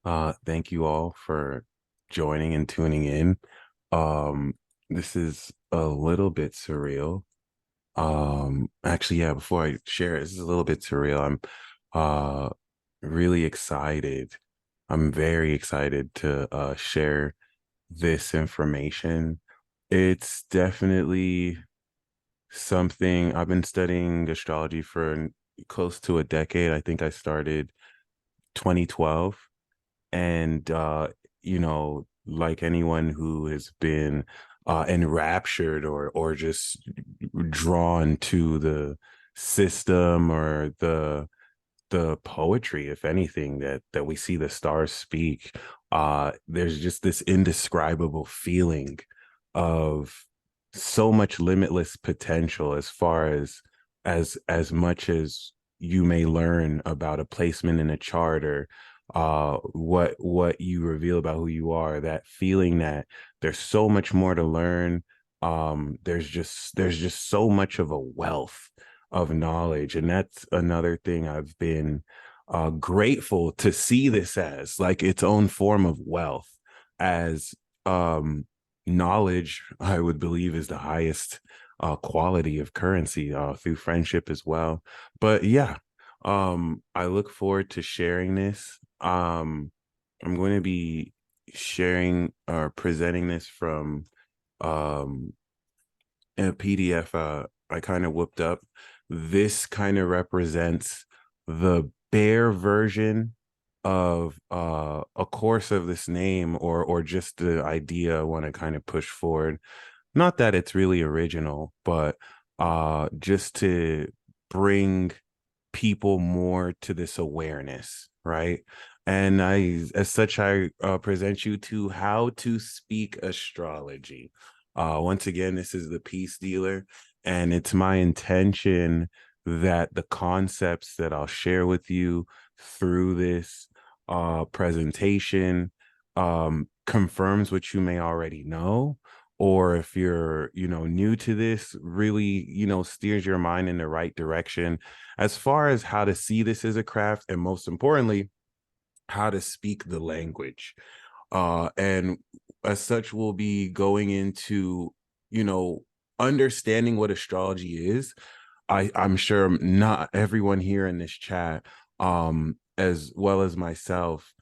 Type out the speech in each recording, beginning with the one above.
Thank you all for joining and tuning in. Um, this is a little bit surreal. Actually, yeah, before I share it, this is a little bit surreal. I'm uh really excited. I'm very excited to share this information. It's definitely something I've been studying astrology for close to a decade. I think I started 2012 and like anyone who has been enraptured or just drawn to the system or the poetry, if anything, that we see the stars speak, there's just this indescribable feeling of so much limitless potential as far as much as you may learn about a placement in a chart or what you reveal about who you are, that feeling that there's so much more to learn. There's just so much of a wealth of knowledge. And that's another thing I've been grateful to see this as like its own form of wealth, as um, knowledge, I would believe, is the highest quality of currency through friendship as well. But yeah, I look forward to sharing this. I'm going to be sharing or presenting this from um, in a PDF I kind of whipped up. This kind of represents the bare version of a course of this name or just the idea I want to kind of push forward. Not that it's really original, but just to bring people more to this awareness, right? And as such, I present you to how to speak astrology. Once again, this is the Peace Dealer, and it's my intention that the concepts that I'll share with you through this presentation confirms what you may already know, or if you're, new to this, really, steers your mind in the right direction as far as how to see this as a craft, and most importantly, how to speak the language. And as such, we'll be going into, you know, understanding what astrology is. I'm sure not everyone here in this chat, as well as myself,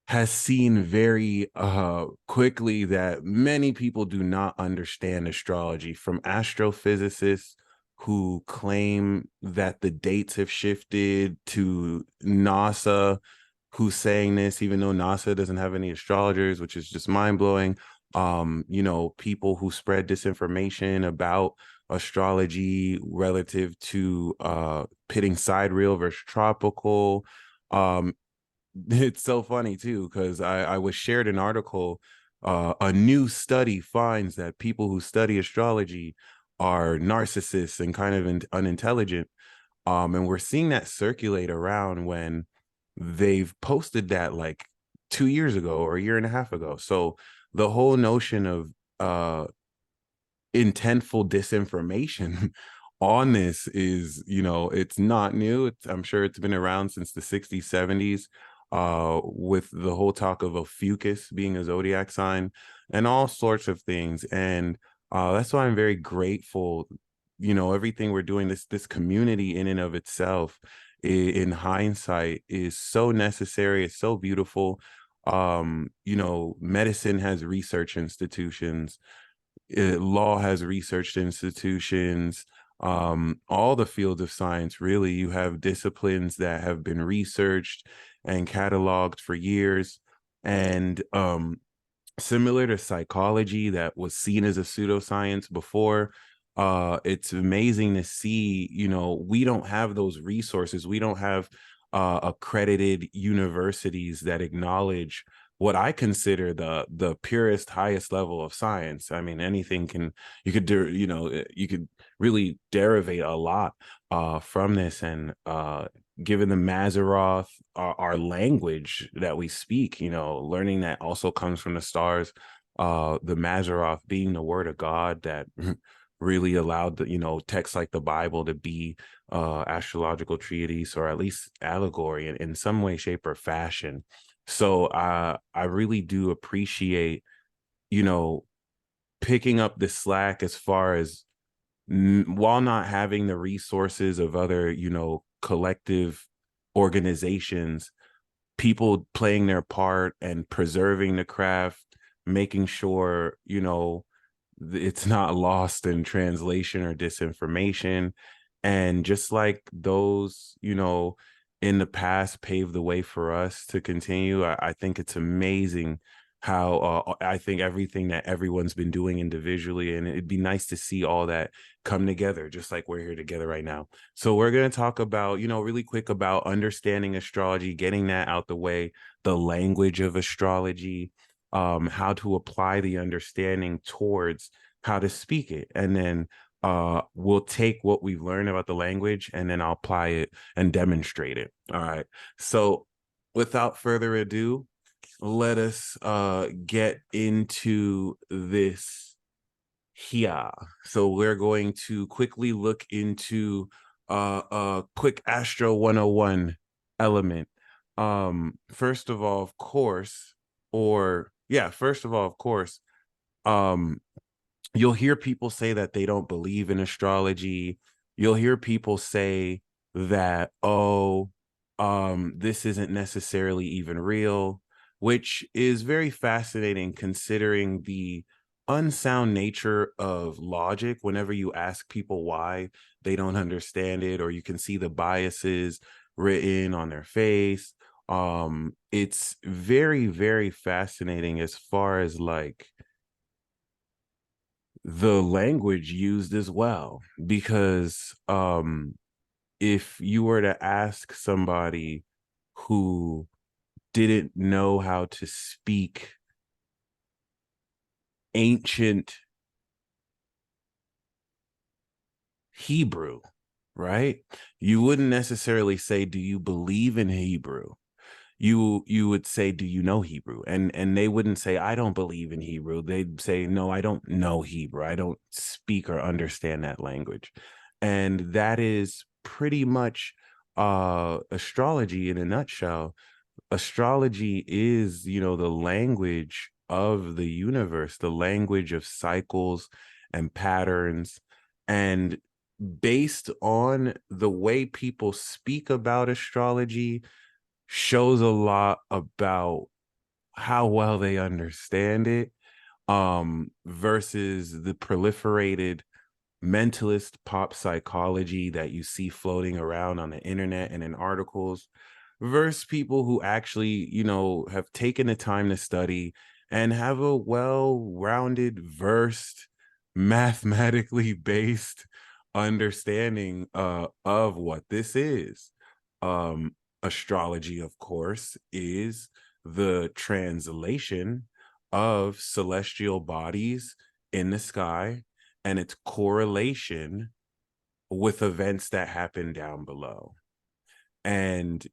has seen very quickly that many people do not understand astrology, from astrophysicists who claim that the dates have shifted to NASA who's saying this even though NASA doesn't have any astrologers, which is just mind-blowing. People who spread disinformation about astrology relative to pitting sidereal versus tropical. um it's so funny too, because I was shared an article. A new study finds that people who study astrology are narcissists and kind of unintelligent. And we're seeing that circulate around when they've posted that like 2 years ago or a year and a half ago. So the whole notion of intentful disinformation on this is, it's not new. I'm sure it's been around since the 60s, 70s, with the whole talk of Ophiuchus being a zodiac sign and all sorts of things. And that's why I'm very grateful. Everything we're doing, this community in and of itself, in hindsight, is so necessary. It's so beautiful. Medicine has research institutions, law has research institutions, all the fields of science. Really, you have disciplines that have been researched and cataloged for years. And similar to psychology, that was seen as a pseudoscience before, it's amazing to see, we don't have those resources. We don't have accredited universities that acknowledge what I consider the purest, highest level of science. I mean, anything can, you could do, you could really derivate a lot from this. And given the Maseroth, our language that we speak, learning that also comes from the stars, the Maseroth being the word of God that really allowed the, texts like the Bible to be astrological treatise, or at least allegory in some way, shape, or fashion. So I really do appreciate, you know, picking up the slack as far as while not having the resources of other, collective organizations, people playing their part and preserving the craft, making sure, it's not lost in translation or disinformation. And just like those, in the past paved the way for us to continue, I think it's amazing how I think everything that everyone's been doing individually, and it'd be nice to see all that come together, just like we're here together right now. So we're going to talk about, really quick about understanding astrology, getting that out the way, the language of astrology, how to apply the understanding towards how to speak it. And then we'll take what we've learned about the language and then I'll apply it and demonstrate it. All right. So without further ado, let us get into this here. So we're going to quickly look into a quick Astro 101 element. First of all, of course, um, you'll hear people say that they don't believe in astrology. You'll hear people say that, oh, this isn't necessarily even real, which is very fascinating considering the unsound nature of logic. Whenever you ask people why, they don't understand it, or you can see the biases written on their face. It's very, very fascinating as far as like the language used as well, because if you were to ask somebody who didn't know how to speak ancient Hebrew, right? You wouldn't necessarily say, do you believe in Hebrew? You would say, do you know Hebrew? And they wouldn't say, I don't believe in Hebrew. They'd say, no, I don't know Hebrew. I don't speak or understand that language. And that is pretty much astrology in a nutshell. Astrology is, the language of the universe, the language of cycles and patterns. And based on the way people speak about astrology, shows a lot about how well they understand it, versus the proliferated mentalist pop psychology that you see floating around on the internet and in articles, versus people who actually, have taken the time to study and have a well-rounded, versed, mathematically based understanding of what this is. Astrology, of course, is the translation of celestial bodies in the sky and its correlation with events that happen down below. And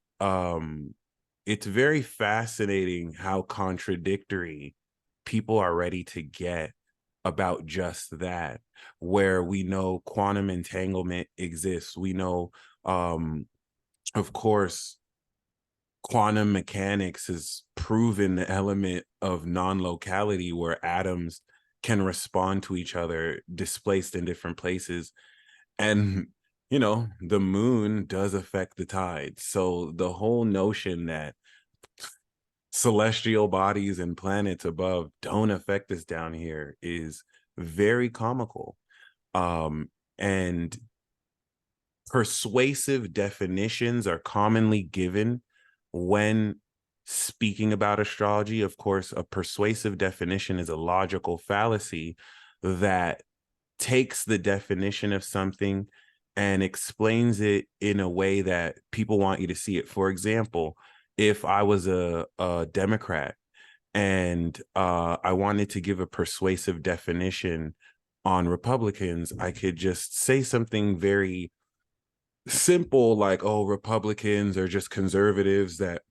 it's very fascinating how contradictory people are ready to get about just that, where we know quantum entanglement exists. We know, of course, quantum mechanics has proven the element of non-locality where atoms can respond to each other displaced in different places. And the moon does affect the tides. So the whole notion that celestial bodies and planets above don't affect us down here is very comical. And persuasive definitions are commonly given when speaking about astrology. Of course, a persuasive definition is a logical fallacy that takes the definition of something and explains it in a way that people want you to see it. For example, if I was a Democrat and I wanted to give a persuasive definition on Republicans, I could just say something very simple like, oh, Republicans are just conservatives that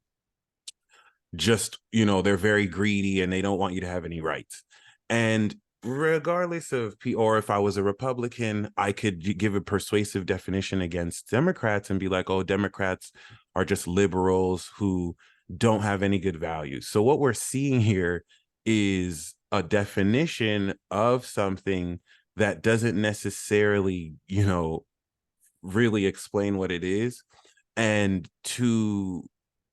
just, they're very greedy and they don't want you to have any rights. And regardless of or if I was a Republican, I could give a persuasive definition against Democrats and be like, oh, Democrats are just liberals who don't have any good values. So what we're seeing here is a definition of something that doesn't necessarily, really explain what it is. And to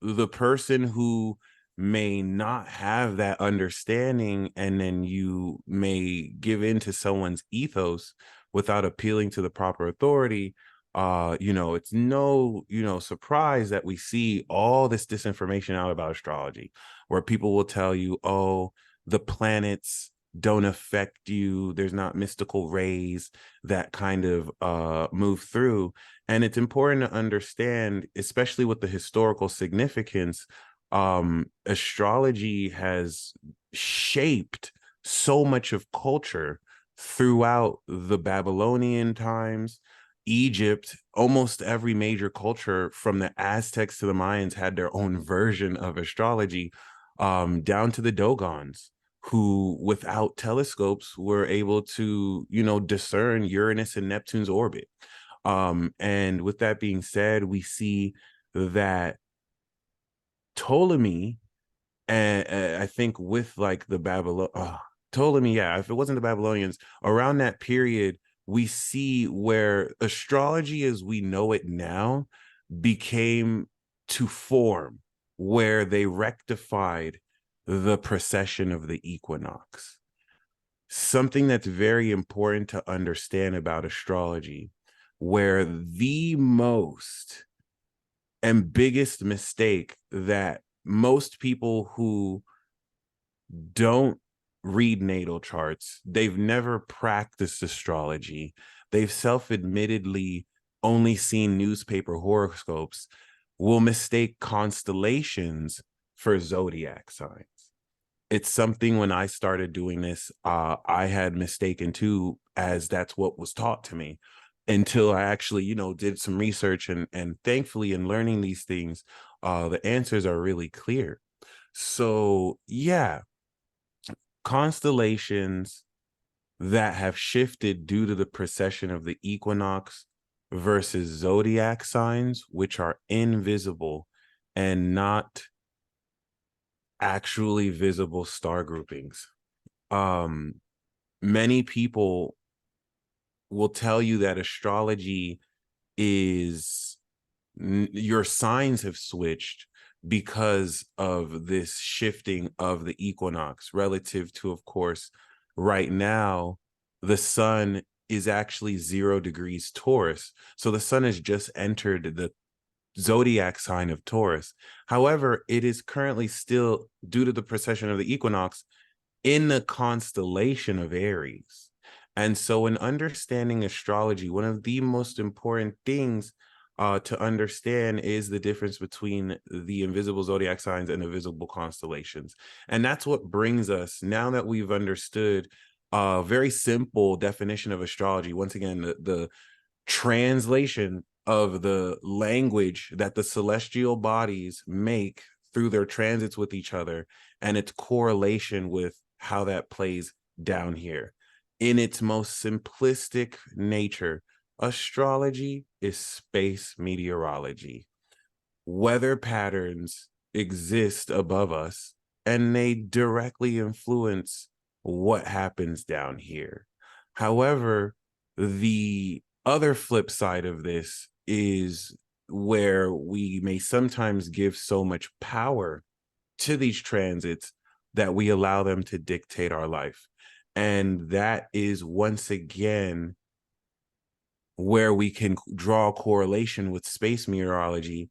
the person who may not have that understanding, and then you may give in to someone's ethos without appealing to the proper authority, it's no, surprise that we see all this disinformation out about astrology, where people will tell you, oh, the planets don't affect you, there's not mystical rays that kind of move through. And it's important to understand, especially with the historical significance, astrology has shaped so much of culture throughout the Babylonian times, Egypt. Almost every major culture from the Aztecs to the Mayans had their own version of astrology, down to the Dogons, who without telescopes were able to, discern Uranus and Neptune's orbit. And with that being said, we see that Ptolemy, and I think with like the Ptolemy, yeah, if it wasn't the Babylonians, around that period, we see where astrology as we know it now became to form, where they rectified the precession of the equinox. Something that's very important to understand about astrology, where the most and biggest mistake that most people who don't read natal charts, they've never practiced astrology, they've self-admittedly only seen newspaper horoscopes, will mistake constellations for zodiac signs. It's something when I started doing this, I had mistaken too, as that's what was taught to me, until I actually, did some research, and thankfully in learning these things, the answers are really clear. So yeah, constellations that have shifted due to the precession of the equinox versus zodiac signs, which are invisible and not actually visible star groupings. Many people will tell you that astrology is your signs have switched because of this shifting of the equinox relative to, of course, right now, the sun is actually 0 degrees Taurus. So the sun has just entered the zodiac sign of Taurus. However, it is currently still, due to the precession of the equinox, in the constellation of Aries. And so in understanding astrology, one of the most important things to understand is the difference between the invisible zodiac signs and the visible constellations. And that's what brings us, now that we've understood a very simple definition of astrology, once again, the translation of the language that the celestial bodies make through their transits with each other, and its correlation with how that plays down here. In its most simplistic nature, astrology is space meteorology. Weather patterns exist above us, and they directly influence what happens down here. However, the other flip side of this is where we may sometimes give so much power to these transits that we allow them to dictate our life. And that is once again where we can draw a correlation with space meteorology,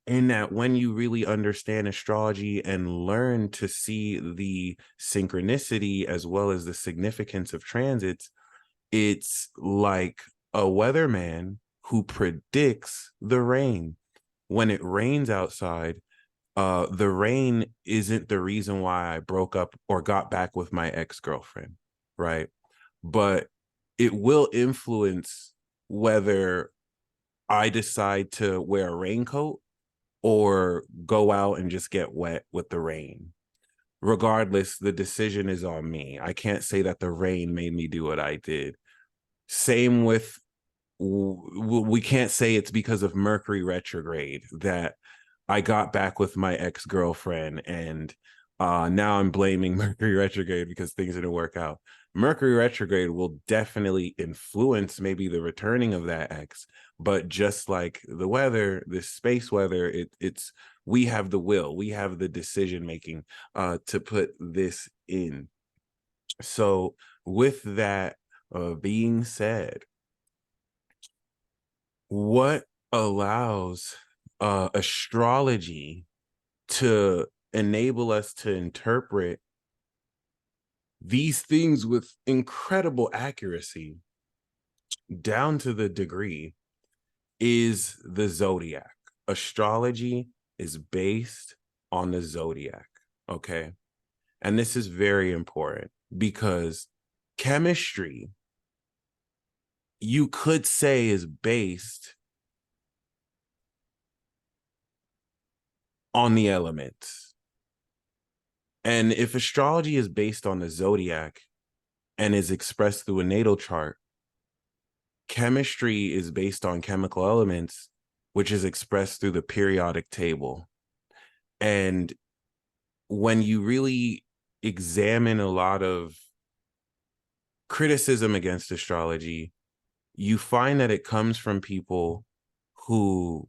in that when you really understand astrology and learn to see the synchronicity as well as the significance of transits, it's like a weatherman who predicts the rain. When it rains outside, the rain isn't the reason why I broke up or got back with my ex-girlfriend, right? But it will influence whether I decide to wear a raincoat or go out and just get wet with the rain. Regardless, the decision is on me. I can't say that the rain made me do what I did. Same with, we can't say it's because of Mercury retrograde that I got back with my ex-girlfriend, and now I'm blaming Mercury retrograde because things didn't work out. Mercury retrograde will definitely influence maybe the returning of that ex, but just like the weather, the space weather, it's we have the will, we have the decision making to put this in. So with that being said, what allows astrology to enable us to interpret these things with incredible accuracy down to the degree is the zodiac. Astrology is based on the zodiac, okay? And this is very important because chemistry, you could say, is based on the elements. And if astrology is based on the zodiac and is expressed through a natal chart, chemistry is based on chemical elements, which is expressed through the periodic table. And when you really examine a lot of criticism against astrology, you find that it comes from people who,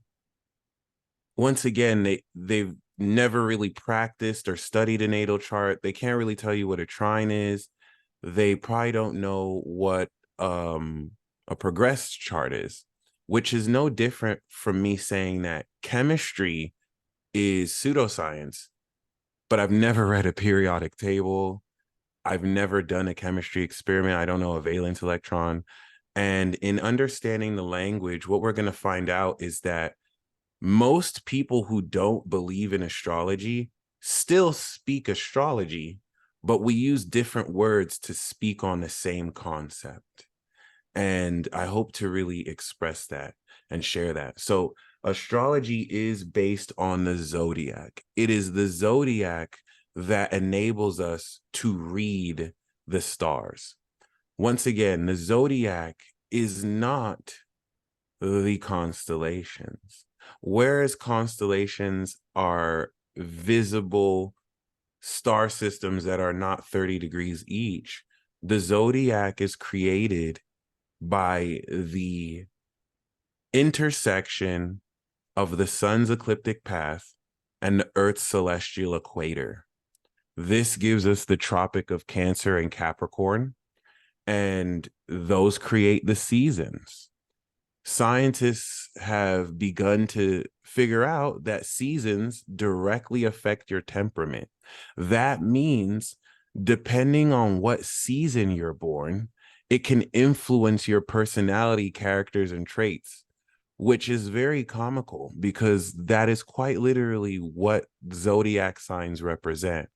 once again, they've never really practiced or studied a natal chart. They can't really tell you what a trine is. They probably don't know what a progressed chart is, which is no different from me saying that chemistry is pseudoscience, but I've never read a periodic table. I've never done a chemistry experiment. I don't know a valence electron. And in understanding the language, what we're going to find out is that most people who don't believe in astrology still speak astrology, but we use different words to speak on the same concept. And I hope to really express that and share that. So astrology is based on the zodiac. It is the zodiac that enables us to read the stars. Once again, the zodiac is not the constellations. Whereas constellations are visible star systems that are not 30 degrees each, the zodiac is created by the intersection of the sun's ecliptic path and the Earth's celestial equator. This gives us the Tropic of Cancer and Capricorn, and those create the seasons. Scientists have begun to figure out that seasons directly affect your temperament. That means, depending on what season you're born, it can influence your personality, characters, and traits, which is very comical because that is quite literally what zodiac signs represent,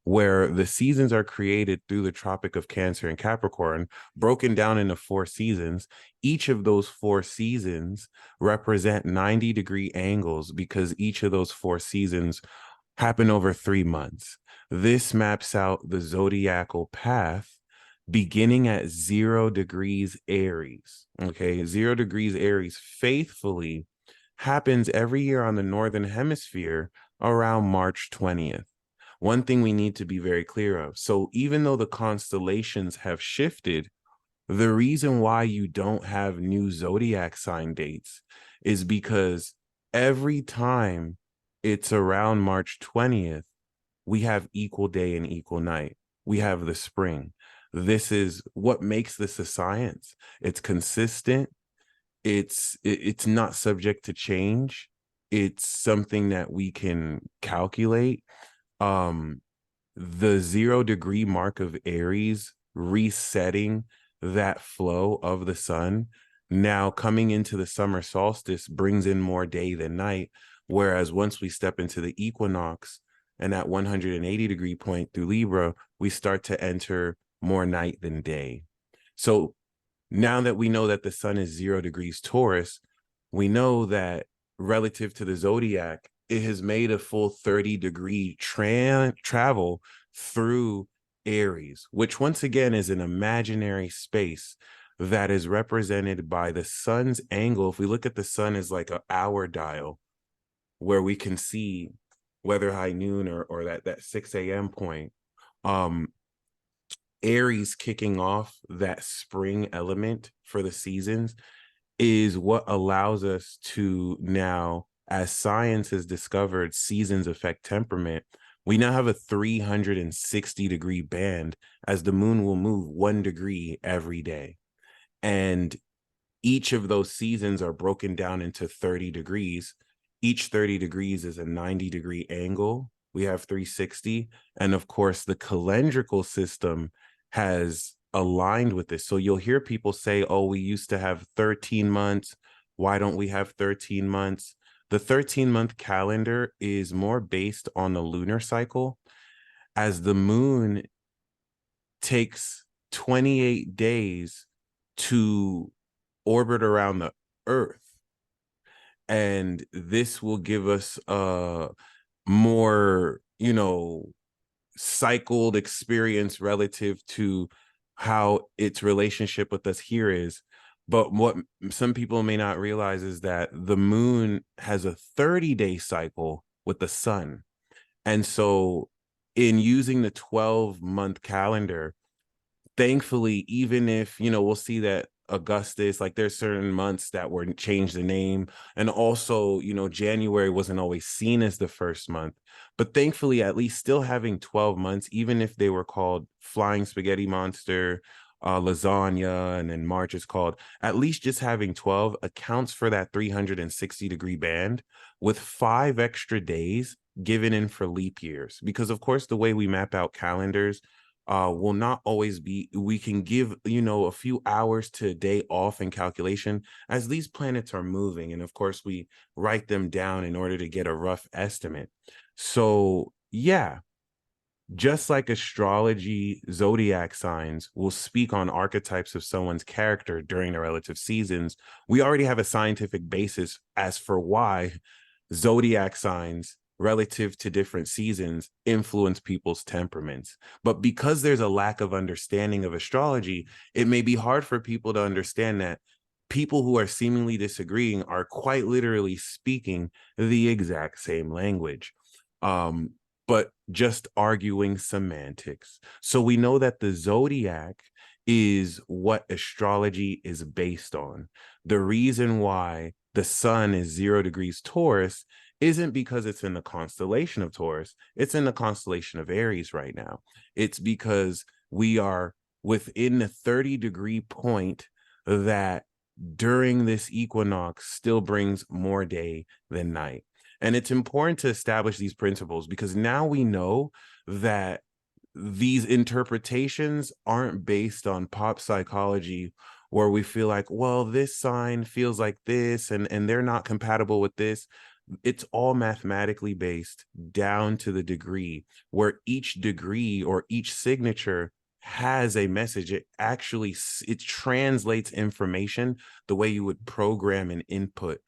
where the seasons are created through the Tropic of Cancer and Capricorn, broken down into 4 seasons. Each of those 4 seasons represent 90-degree angles because each of those 4 seasons happen over 3 months. This maps out the zodiacal path beginning at 0 degrees Aries. Okay, 0 degrees Aries faithfully happens every year on the Northern Hemisphere around March 20th. One thing we need to be very clear of. So even though the constellations have shifted, the reason why you don't have new zodiac sign dates is because every time it's around March 20th, we have equal day and equal night. We have the spring. This is what makes this a science. It's consistent. It's not subject to change. It's something that we can calculate. The 0 degree mark of Aries resetting that flow of the sun, now coming into the summer solstice, brings in more day than night. Whereas once we step into the equinox and at 180-degree point through Libra, we start to enter more night than day. So now that we know that the sun is 0 degrees Taurus, we know that relative to the zodiac, it has made a full 30-degree travel through Aries, which once again is an imaginary space that is represented by the sun's angle. If we look at the sun as like an hour dial, where we can see whether high noon or that 6 a.m. point, um, Aries kicking off that spring element for the seasons is what allows us to now, as science has discovered, seasons affect temperament. We now have a 360-degree band as the moon will move 1 degree every day. And each of those seasons are broken down into 30 degrees. Each 30 degrees is a 90-degree angle. We have 360. And of course, the calendrical system has aligned with this. So you'll hear people say, oh, we used to have 13 months. Why don't we have 13 months? The 13-month calendar is more based on the lunar cycle, as the moon takes 28 days to orbit around the earth, and this will give us a more cycled experience relative to how its relationship with us here is. But what some people may not realize is that the moon has a 30-day cycle with the sun. And so in using the 12-month calendar, thankfully, even if, we'll see that Augustus, like there's certain months that were changed the name. And also, January wasn't always seen as the first month. But thankfully, at least still having 12 months, even if they were called Flying Spaghetti Monster, Lasagna, and then March is called, at least just having 12 accounts for that 360-degree band with 5 extra days given in for leap years. Because, of course, the way we map out calendars, will not always be, we can give, a few hours to a day off in calculation as these planets are moving. And of course, we write them down in order to get a rough estimate. So, yeah, just like astrology, zodiac signs will speak on archetypes of someone's character during the relative seasons, we already have a scientific basis as for why zodiac signs relative to different seasons influence people's temperaments. But because there's a lack of understanding of astrology, it may be hard for people to understand that people who are seemingly disagreeing are quite literally speaking the exact same language, but just arguing semantics. So we know that the zodiac is what astrology is based on. The reason why the sun is 0 degrees Taurus isn't because it's in the constellation of Taurus. It's in the constellation of Aries right now. It's because we are within the 30-degree point that during this equinox still brings more day than night. And it's important to establish these principles because now we know that these interpretations aren't based on pop psychology where we feel like, well, this sign feels like this and they're not compatible with this. It's all mathematically based down to the degree, where each degree or each signature has a message. It translates information the way you would program an input.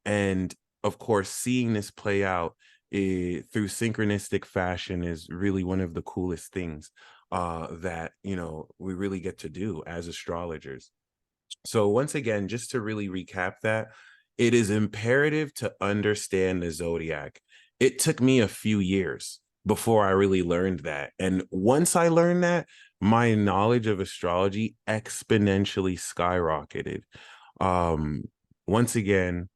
And of course, seeing this play out through synchronistic fashion is really one of the coolest things that we really get to do as astrologers. So once again, just to really recap that, it is imperative to understand the zodiac. It took me a few years before I really learned that. And once I learned that, my knowledge of astrology exponentially skyrocketed. Um, Once again,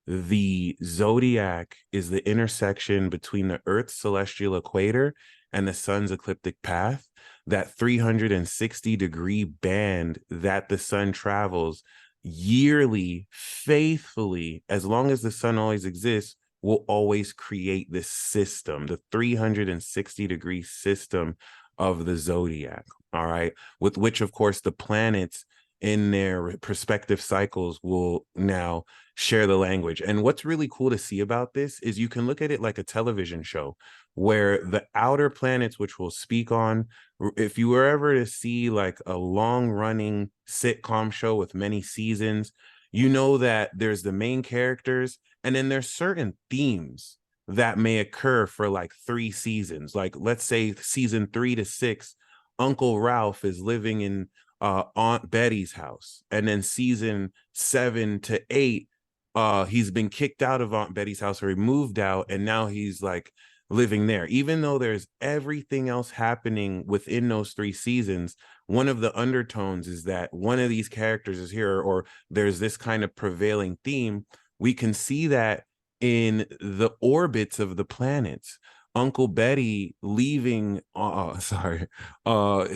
the zodiac is the intersection between the Earth's celestial equator and the sun's ecliptic path, that 360-degree band that the sun travels yearly, faithfully, as long as the sun always exists, will always create this system, the 360-degree system of the zodiac. All right. With which, of course, the planets in their prospective cycles will now share the language. And what's really cool to see about this is you can look at it like a television show where the outer planets, which we'll speak on, if you were ever to see like a long running sitcom show with many seasons, you know that there's the main characters and then there's certain themes that may occur for like 3 seasons. Like let's say season 3 to 6, Uncle Ralph is living in Aunt Betty's house. And then season 7 to 8, He's been kicked out of Aunt Betty's house, or he moved out, and now he's like living there. Even though there's everything else happening within those 3 seasons, one of the undertones is that one of these characters is here, or there's this kind of prevailing theme. We can see that in the orbits of the planets. Uncle Betty leaving, sorry, uh,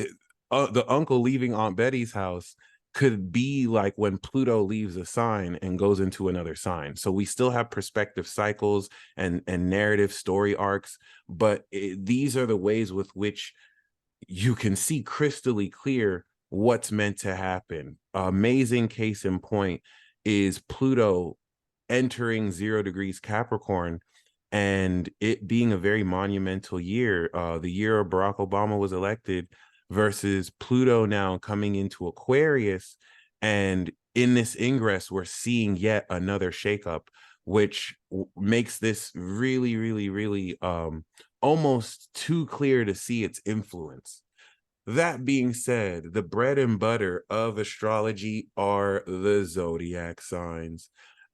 the uncle leaving Aunt Betty's house could be like when Pluto leaves a sign and goes into another sign. So we still have perspective cycles and narrative story arcs, but these are the ways with which you can see crystally clear what's meant to happen. Amazing case in point is Pluto entering 0 degrees Capricorn and it being a very monumental year. The year of Barack Obama was elected versus Pluto now coming into Aquarius. And in this ingress, we're seeing yet another shakeup, which makes this really, really, really almost too clear to see its influence. That being said, the bread and butter of astrology are the zodiac signs.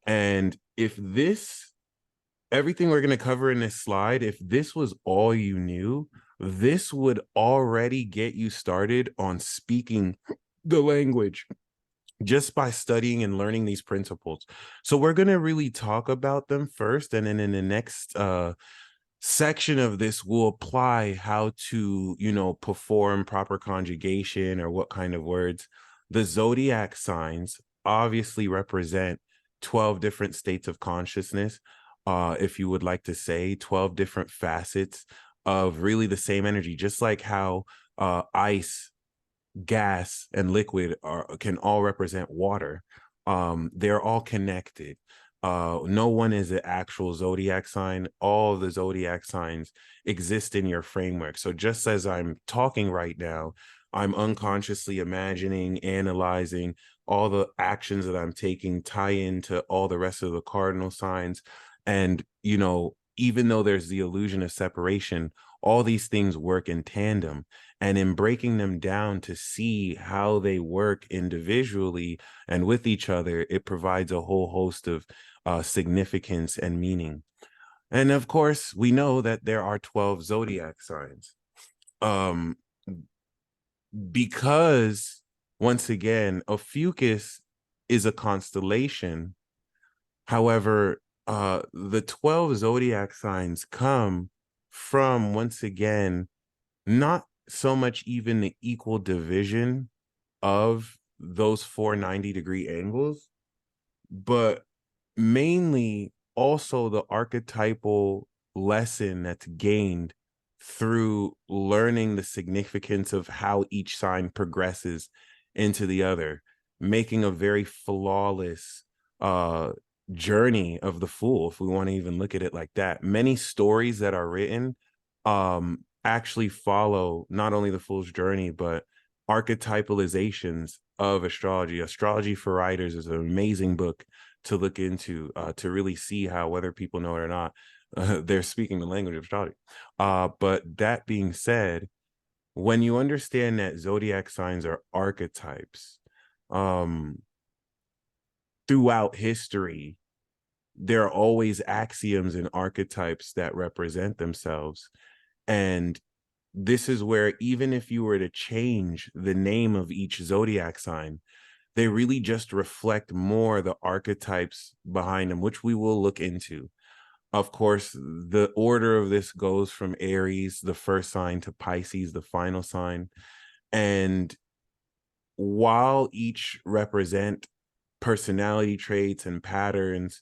And if this, everything we're going to cover in this slide, if this was all you knew, this would already get you started on speaking the language just by studying and learning these principles. So we're going to really talk about them first, and then in the next section of this will apply how to, perform proper conjugation or what kind of words. The zodiac signs obviously represent 12 different states of consciousness. If you would like to say 12 different facets of really the same energy, just like how ice, gas, and liquid can all represent water. They're all connected. No one is an actual zodiac sign. All the zodiac signs exist in your framework. So just as I'm talking right now, I'm unconsciously imagining, analyzing all the actions that I'm taking tie into all the rest of the cardinal signs. And, even though there's the illusion of separation, all these things work in tandem. And in breaking them down to see how they work individually and with each other, it provides a whole host of significance and meaning. And of course, we know that there are 12 zodiac signs. Because once again, Ophiuchus is a constellation. However, the 12 zodiac signs come from, once again, not so much even the equal division of those 490-degree angles, but mainly also the archetypal lesson that's gained through learning the significance of how each sign progresses into the other, making a very flawless journey of the fool, if we want to even look at it like that. Many stories that are written actually follow not only the fool's journey, but archetypalizations of astrology. Astrology for Writers is an amazing book to look into, to really see how, whether people know it or not, they're speaking the language of astrology. But that being said, when you understand that zodiac signs are archetypes, throughout history, there are always axioms and archetypes that represent themselves. And this is where, even if you were to change the name of each zodiac sign, they really just reflect more the archetypes behind them, which we will look into. Of course, the order of this goes from Aries, the first sign, to Pisces, the final sign. And while each represent personality traits and patterns,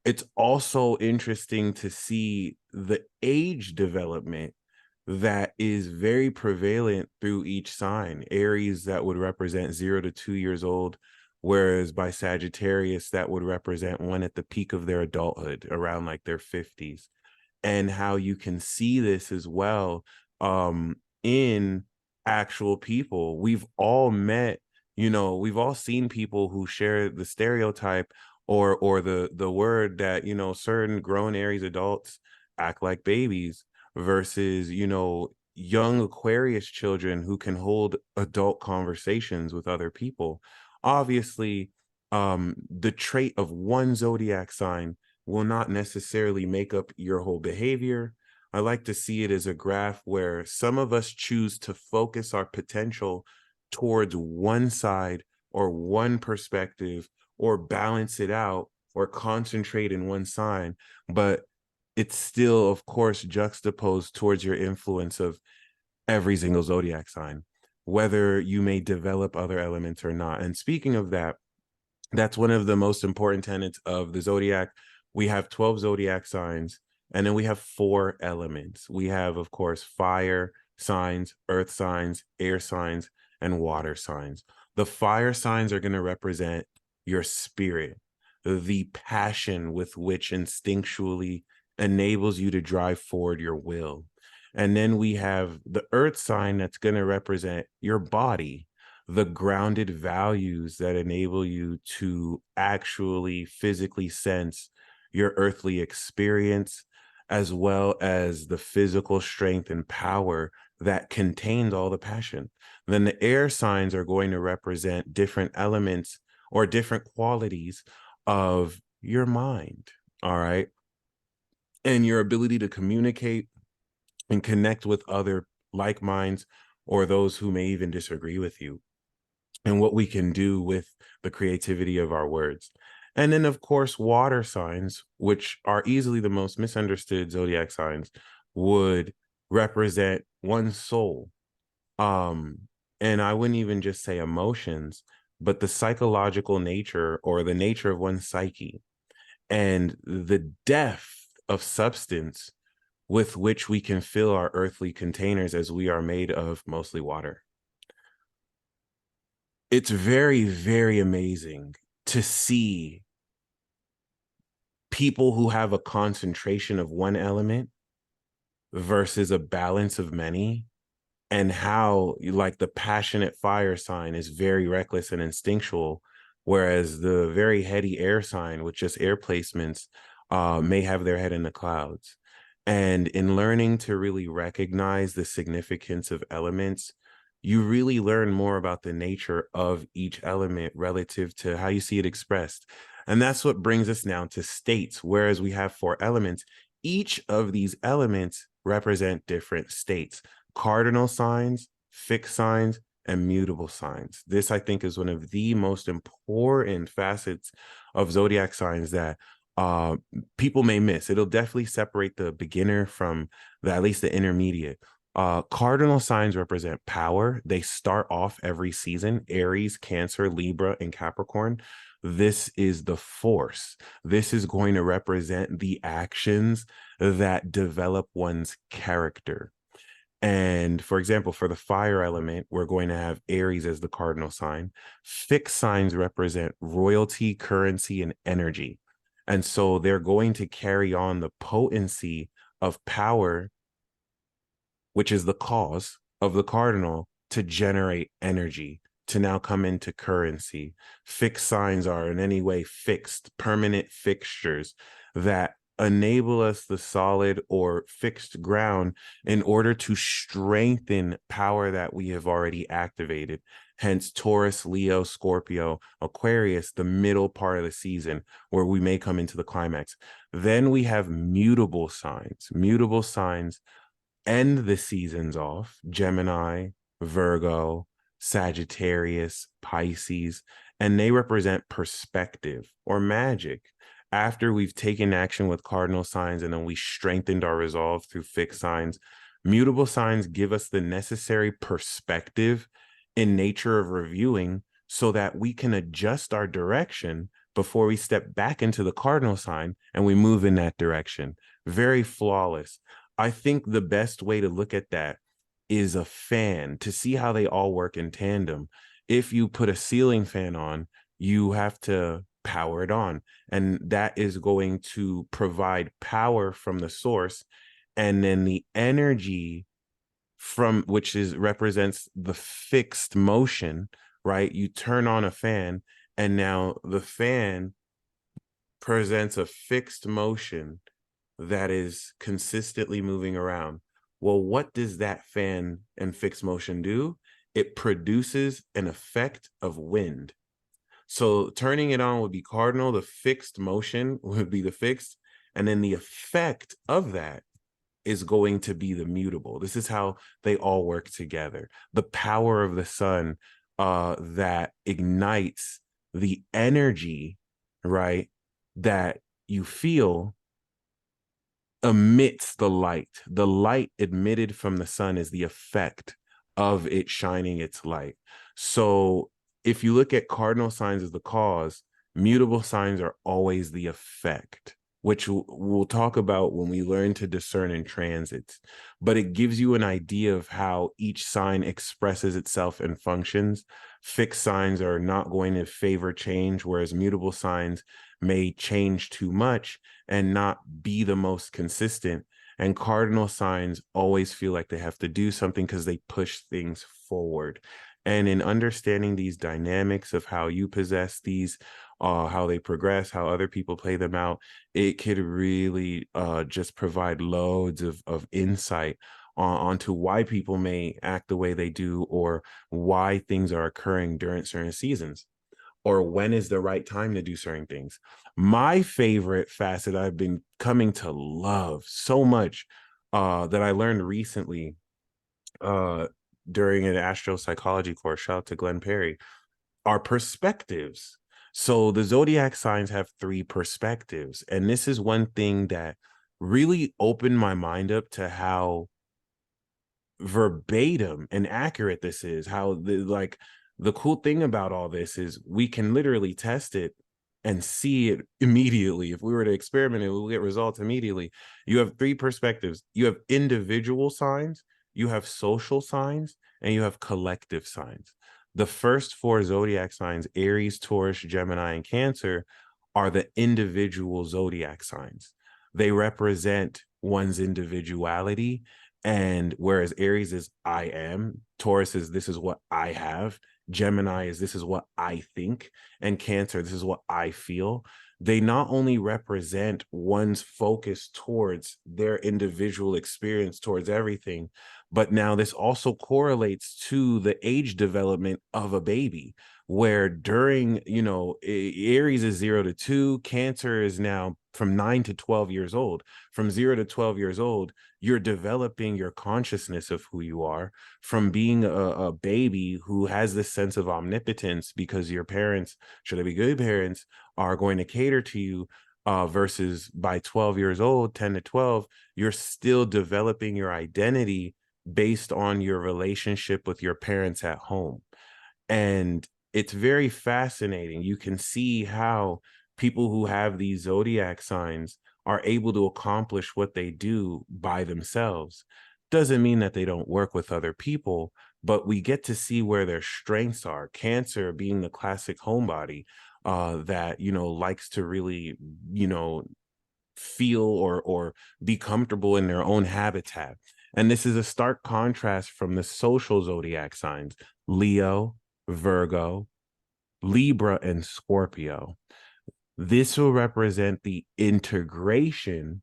it's also interesting to see the age development that is very prevalent through each sign. Aries, that would represent 0 to 2 years old, whereas by Sagittarius, that would represent one at the peak of their adulthood, around like their 50s. And how you can see this as well in actual people. We've all met, we've all seen people who share the stereotype or the word that, certain grown Aries adults act like babies versus, young Aquarius children who can hold adult conversations with other people. Obviously, The trait of one zodiac sign will not necessarily make up your whole behavior. I like to see it as a graph where some of us choose to focus our potential towards one side or one perspective, or balance it out or concentrate in one sign, but it's still, of course, juxtaposed towards your influence of every single zodiac sign, whether you may develop other elements or not. And speaking of that, that's one of the most important tenets of the zodiac. We have 12 zodiac signs, and then we have 4 elements. We have, of course, fire signs, earth signs, air signs, and water signs. The fire signs are going to represent your spirit, the passion with which instinctually enables you to drive forward your will. And then we have the earth sign that's going to represent your body, the grounded values that enable you to actually physically sense your earthly experience, as well as the physical strength and power that contains all the passion. Then the air signs are going to represent different elements or different qualities of your mind. All right. And your ability to communicate and connect with other like minds, or those who may even disagree with you, and what we can do with the creativity of our words. And then, of course, water signs, which are easily the most misunderstood zodiac signs, would represent one's soul. Um, and I wouldn't even just say emotions, but the psychological nature or the nature of one's psyche, and the depth of substance with which we can fill our earthly containers, as we are made of mostly water. It's very, very amazing to see people who have a concentration of one element versus a balance of many, and how, like, the passionate fire sign is very reckless and instinctual, whereas the very heady air sign with just air placements may have their head in the clouds. And in learning to really recognize the significance of elements, you really learn more about the nature of each element relative to how you see it expressed. And that's what brings us now to states. Whereas we have 4 elements, each of these elements represent different states: cardinal signs, fixed signs, and mutable signs. This, I think, is one of the most important facets of zodiac signs that uh, people may miss. It'll definitely separate the beginner from at least the intermediate. Cardinal signs represent power. They start off every season: Aries, Cancer, Libra, and Capricorn. This is the force. This is going to represent the actions that develop one's character. And for example, for the fire element, we're going to have Aries as the cardinal sign. Fixed signs represent royalty, currency, and energy. And so they're going to carry on the potency of power, which is the cause of the cardinal, to generate energy, to now come into currency. Fixed signs are in any way fixed, permanent fixtures that enable us the solid or fixed ground in order to strengthen power that we have already activated. Hence, Taurus, Leo, Scorpio, Aquarius, the middle part of the season where we may come into the climax. Then we have mutable signs. Mutable signs end the seasons off: Gemini, Virgo, Sagittarius, Pisces, and they represent perspective or magic. After we've taken action with cardinal signs and then we strengthened our resolve through fixed signs, mutable signs give us the necessary perspective in nature of reviewing so that we can adjust our direction before we step back into the cardinal sign and we move in that direction. Very flawless. I think the best way to look at that is a fan, to see how they all work in tandem. If you put a ceiling fan on, you have to power it on, and that is going to provide power from the source. And then the energy from which is represents the fixed motion, right? You turn on a fan, and now the fan presents a fixed motion that is consistently moving around. Well, what does that fan and fixed motion do? It produces an effect of wind. So turning it on would be cardinal, the fixed motion would be the fixed, and then the effect of that is going to be the mutable. This is how they all work together. The power of the sun that ignites the energy, right, that you feel emits the light. The light emitted from the sun is the effect of it shining its light. So if you look at cardinal signs as the cause, mutable signs are always the effect, which we'll talk about when we learn to discern in transits. But it gives you an idea of how each sign expresses itself and functions. Fixed signs are not going to favor change, whereas mutable signs may change too much and not be the most consistent. And cardinal signs always feel like they have to do something because they push things forward. And in understanding these dynamics of how you possess these, how they progress, how other people play them out, it could really just provide loads of insight onto why people may act the way they do, or why things are occurring during certain seasons, or when is the right time to do certain things. My favorite facet I've been coming to love so much that I learned recently uh, during an astropsychology course, shout out to Glenn Perry, are perspectives. So the zodiac signs have three perspectives. And this is one thing that really opened my mind up to how verbatim and accurate this is. How the cool thing about all this is we can literally test it and see it immediately. If we were to experiment it, we'll get results immediately. You have three perspectives. You have individual signs, you have social signs, and you have collective signs. The first four zodiac signs, Aries, Taurus, Gemini, and Cancer, are the individual zodiac signs. They represent one's individuality. And whereas Aries is I am, Taurus is this is what I have, Gemini is this is what I think, and Cancer, this is what I feel. They not only represent one's focus towards their individual experience towards everything, but now this also correlates to the age development of a baby, where during, Aries is 0 to 2, Cancer is now from 9 to 12 years old. From 0 to 12 years old, you're developing your consciousness of who you are, from being a baby who has this sense of omnipotence because your parents, should they be good parents, are going to cater to you, versus by 12 years old, 10 to 12, you're still developing your identity based on your relationship with your parents at home. And it's very fascinating. You can see how people who have these zodiac signs are able to accomplish what they do by themselves. Doesn't mean that they don't work with other people, but we get to see where their strengths are. Cancer being the classic homebody, that, likes to really, feel or be comfortable in their own habitat. And this is a stark contrast from the social zodiac signs, Leo, Virgo, Libra, and Scorpio. This will represent the integration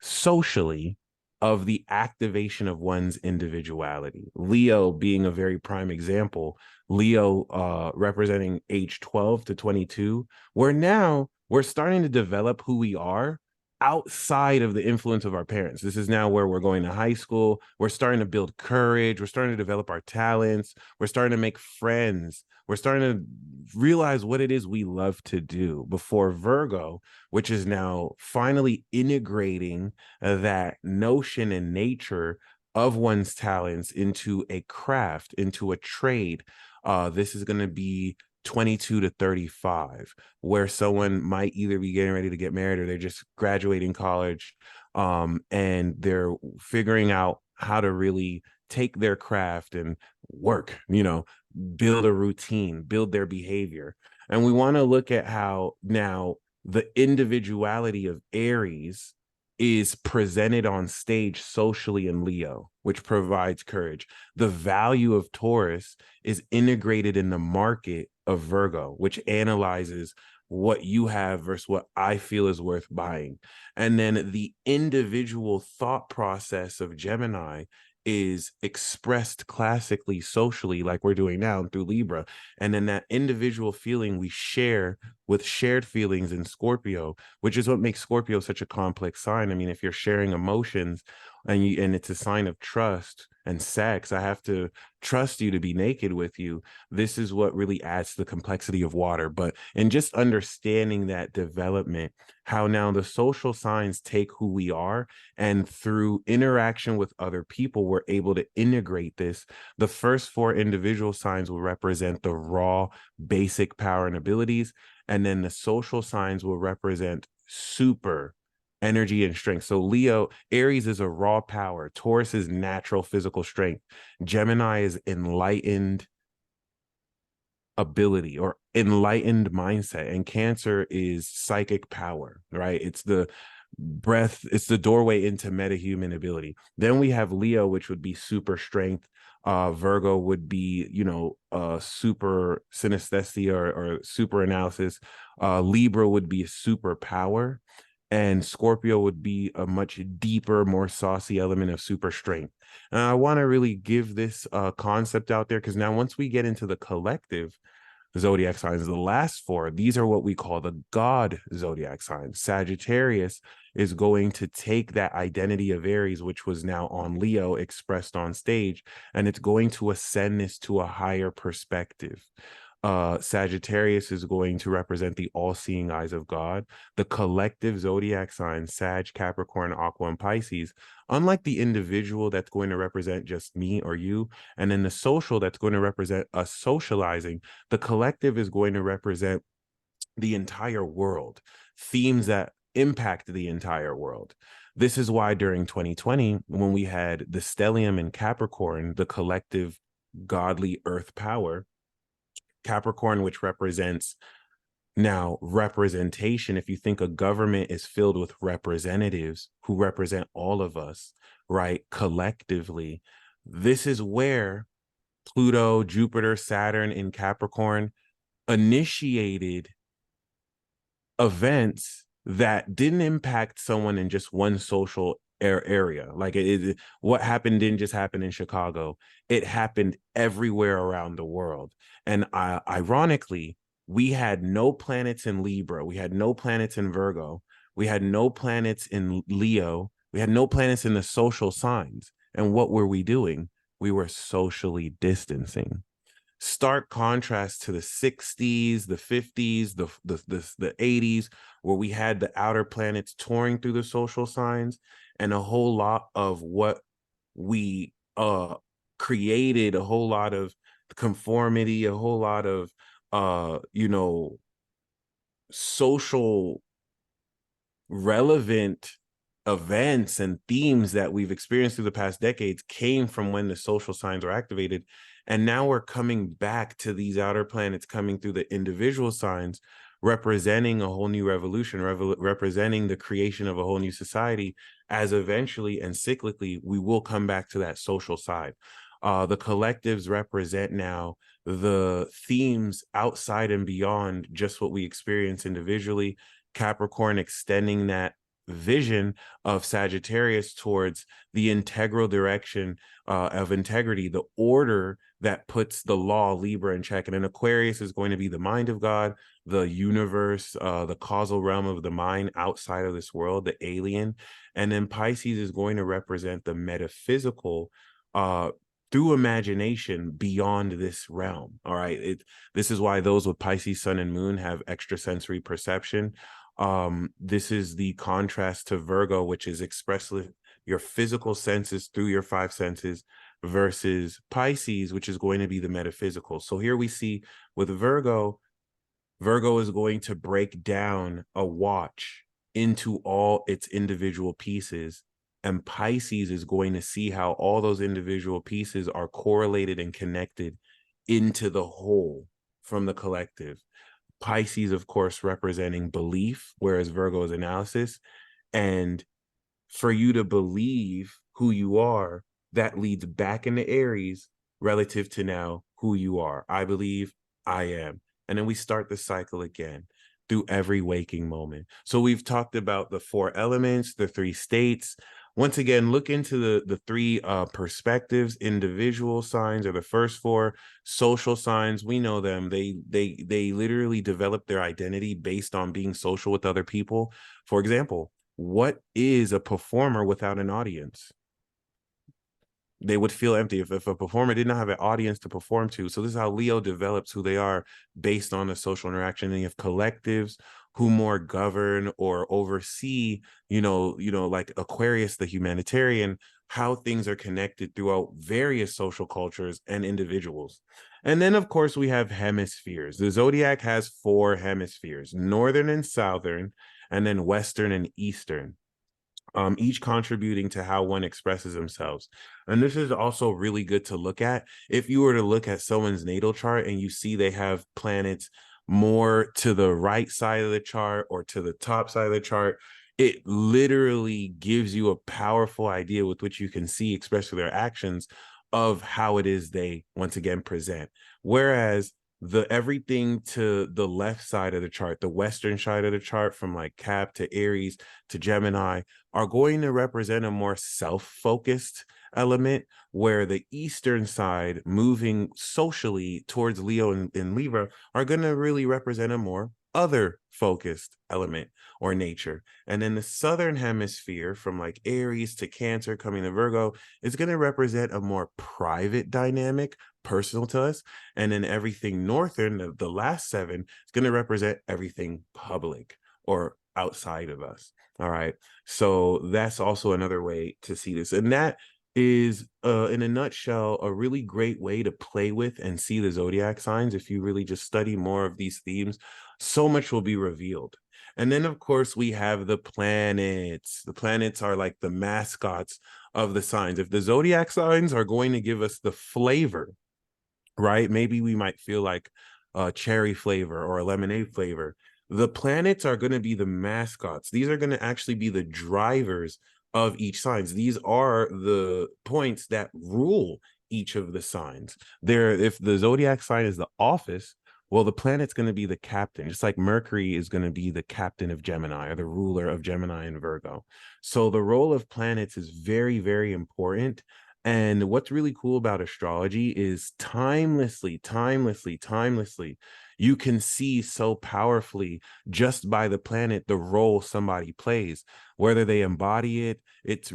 socially of the activation of one's individuality. Leo being a very prime example. Leo representing age 12 to 22, where now we're starting to develop who we are outside of the influence of our parents. This is now where we're going to high school. We're starting to build courage. We're starting to develop our talents. We're starting to make friends. We're starting to realize what it is we love to do. Before Virgo, which is now finally integrating that notion in nature of one's talents into a craft, into a trade. This is going to be 22 to 35, where someone might either be getting ready to get married or they're just graduating college, and they're figuring out how to really take their craft and work, build a routine, build their behavior. And we want to look at how now the individuality of Aries is presented on stage socially in Leo, which provides courage. The value of Taurus is integrated in the market of Virgo, which analyzes what you have versus what I feel is worth buying. And then the individual thought process of Gemini is expressed classically socially, like we're doing now through Libra. And then that individual feeling we share with shared feelings in Scorpio, which is what makes Scorpio such a complex sign. I mean, if you're sharing emotions and it's a sign of trust and sex, I have to trust you to be naked with you. This is what really adds to the complexity of water. But in just understanding that development, how now the social signs take who we are, and through interaction with other people, we're able to integrate this. The first four individual signs will represent the raw, basic power and abilities. And then the social signs will represent super energy and strength. So Leo, Aries is a raw power. Taurus is natural physical strength. Gemini is enlightened ability or enlightened mindset, and Cancer is psychic power, right? It's the breath, it's the doorway into metahuman ability. Then we have Leo, which would be super strength. Virgo would be, super synesthesia or super analysis. Libra would be super power, and Scorpio would be a much deeper, more saucy element of super strength. And I want to really give this concept out there, because now once we get into the collective zodiac signs, the last four, these are what we call the God zodiac signs. Sagittarius is going to take that identity of Aries, which was now on Leo, expressed on stage, and it's going to ascend this to a higher perspective. Sagittarius is going to represent the all-seeing eyes of God. The collective zodiac signs, Sag, Capricorn, Aqua, and Pisces, unlike the individual that's going to represent just me or you, and then the social that's going to represent us socializing, the collective is going to represent the entire world, themes that impact the entire world. This is why during 2020, when we had the stellium in Capricorn, the collective godly earth power, Capricorn, which represents now representation. If you think a government is filled with representatives who represent all of us, right, collectively, this is where Pluto, Jupiter, Saturn in Capricorn initiated events that didn't impact someone in just one social area. Like what happened didn't just happen in Chicago. It happened everywhere around the world. And ironically, we had no planets in Libra. We had no planets in Virgo. We had no planets in Leo. We had no planets in the social signs. And what were we doing? We were socially distancing. Stark contrast to the 60s, the 50s, the 80s, where we had the outer planets touring through the social signs, and a whole lot of what we created, a whole lot of conformity, a whole lot of social relevant events and themes that we've experienced through the past decades came from when the social signs were activated. And now we're coming back to these outer planets coming through the individual signs, representing a whole new revolution, representing the creation of a whole new society, as eventually and cyclically we will come back to that social side. The collectives represent now the themes outside and beyond just what we experience individually. Capricorn extending that vision of Sagittarius towards the integral direction of integrity, the order that puts the law, Libra, in check. And then Aquarius is going to be the mind of God, the universe, the causal realm of the mind outside of this world, the alien. And then Pisces is going to represent the metaphysical through imagination beyond this realm. All right. This is why those with Pisces, sun and moon have extrasensory perception. This is the contrast to Virgo, which is expressly your physical senses through your five senses, versus Pisces, which is going to be the metaphysical. So here we see with Virgo is going to break down a watch into all its individual pieces. And Pisces is going to see how all those individual pieces are correlated and connected into the whole from the collective. Pisces, of course, representing belief, whereas Virgo is analysis. And for you to believe who you are, that leads back into Aries relative to now who you are. I believe, I am. And then we start the cycle again through every waking moment. So we've talked about the four elements, the three states, once again, look into the three perspectives. Individual signs are the first four. Social signs, we know them. They literally develop their identity based on being social with other people. For example, what is a performer without an audience? They would feel empty if a performer did not have an audience to perform to. So this is how Leo develops who they are based on the social interaction. And you have collectives who more govern or oversee, like Aquarius, the humanitarian, how things are connected throughout various social cultures and individuals. And then, of course, we have hemispheres. The zodiac has four hemispheres: northern and southern, and then western and eastern, each contributing to how one expresses themselves. And this is also really good to look at. If you were to look at someone's natal chart and you see they have planets more to the right side of the chart or to the top side of the chart, it literally gives you a powerful idea with which you can see, especially their actions, of how it is they once again present. Whereas the everything to the left side of the chart, the western side of the chart, from like Cap to Aries to Gemini, are going to represent a more self-focused element, where the eastern side, moving socially towards Leo and Libra, are going to really represent a more other focused element or nature. And then the southern hemisphere, from like Aries to Cancer coming to Virgo, is going to represent a more private dynamic, personal to us. And then everything northern, the last seven, is going to represent everything public or outside of us. All right. So that's also another way to see this. And that is, in a nutshell, a really great way to play with and see the zodiac signs. If you really just study more of these themes, so much will be revealed. And then, of course, we have the planets. The planets are like the mascots of the signs. If the zodiac signs are going to give us the flavor, right? Maybe we might feel like a cherry flavor or a lemonade flavor. The planets are going to be the mascots. These are going to actually be the drivers of each signs. These are the points that rule each of the signs. There, if the zodiac sign is the office, well, the planet's going to be the captain, just like Mercury is going to be the captain of Gemini or the ruler of Gemini and Virgo. So the role of planets is very, very important. And what's really cool about astrology is timelessly, you can see so powerfully just by the planet the role somebody plays, whether they embody it. It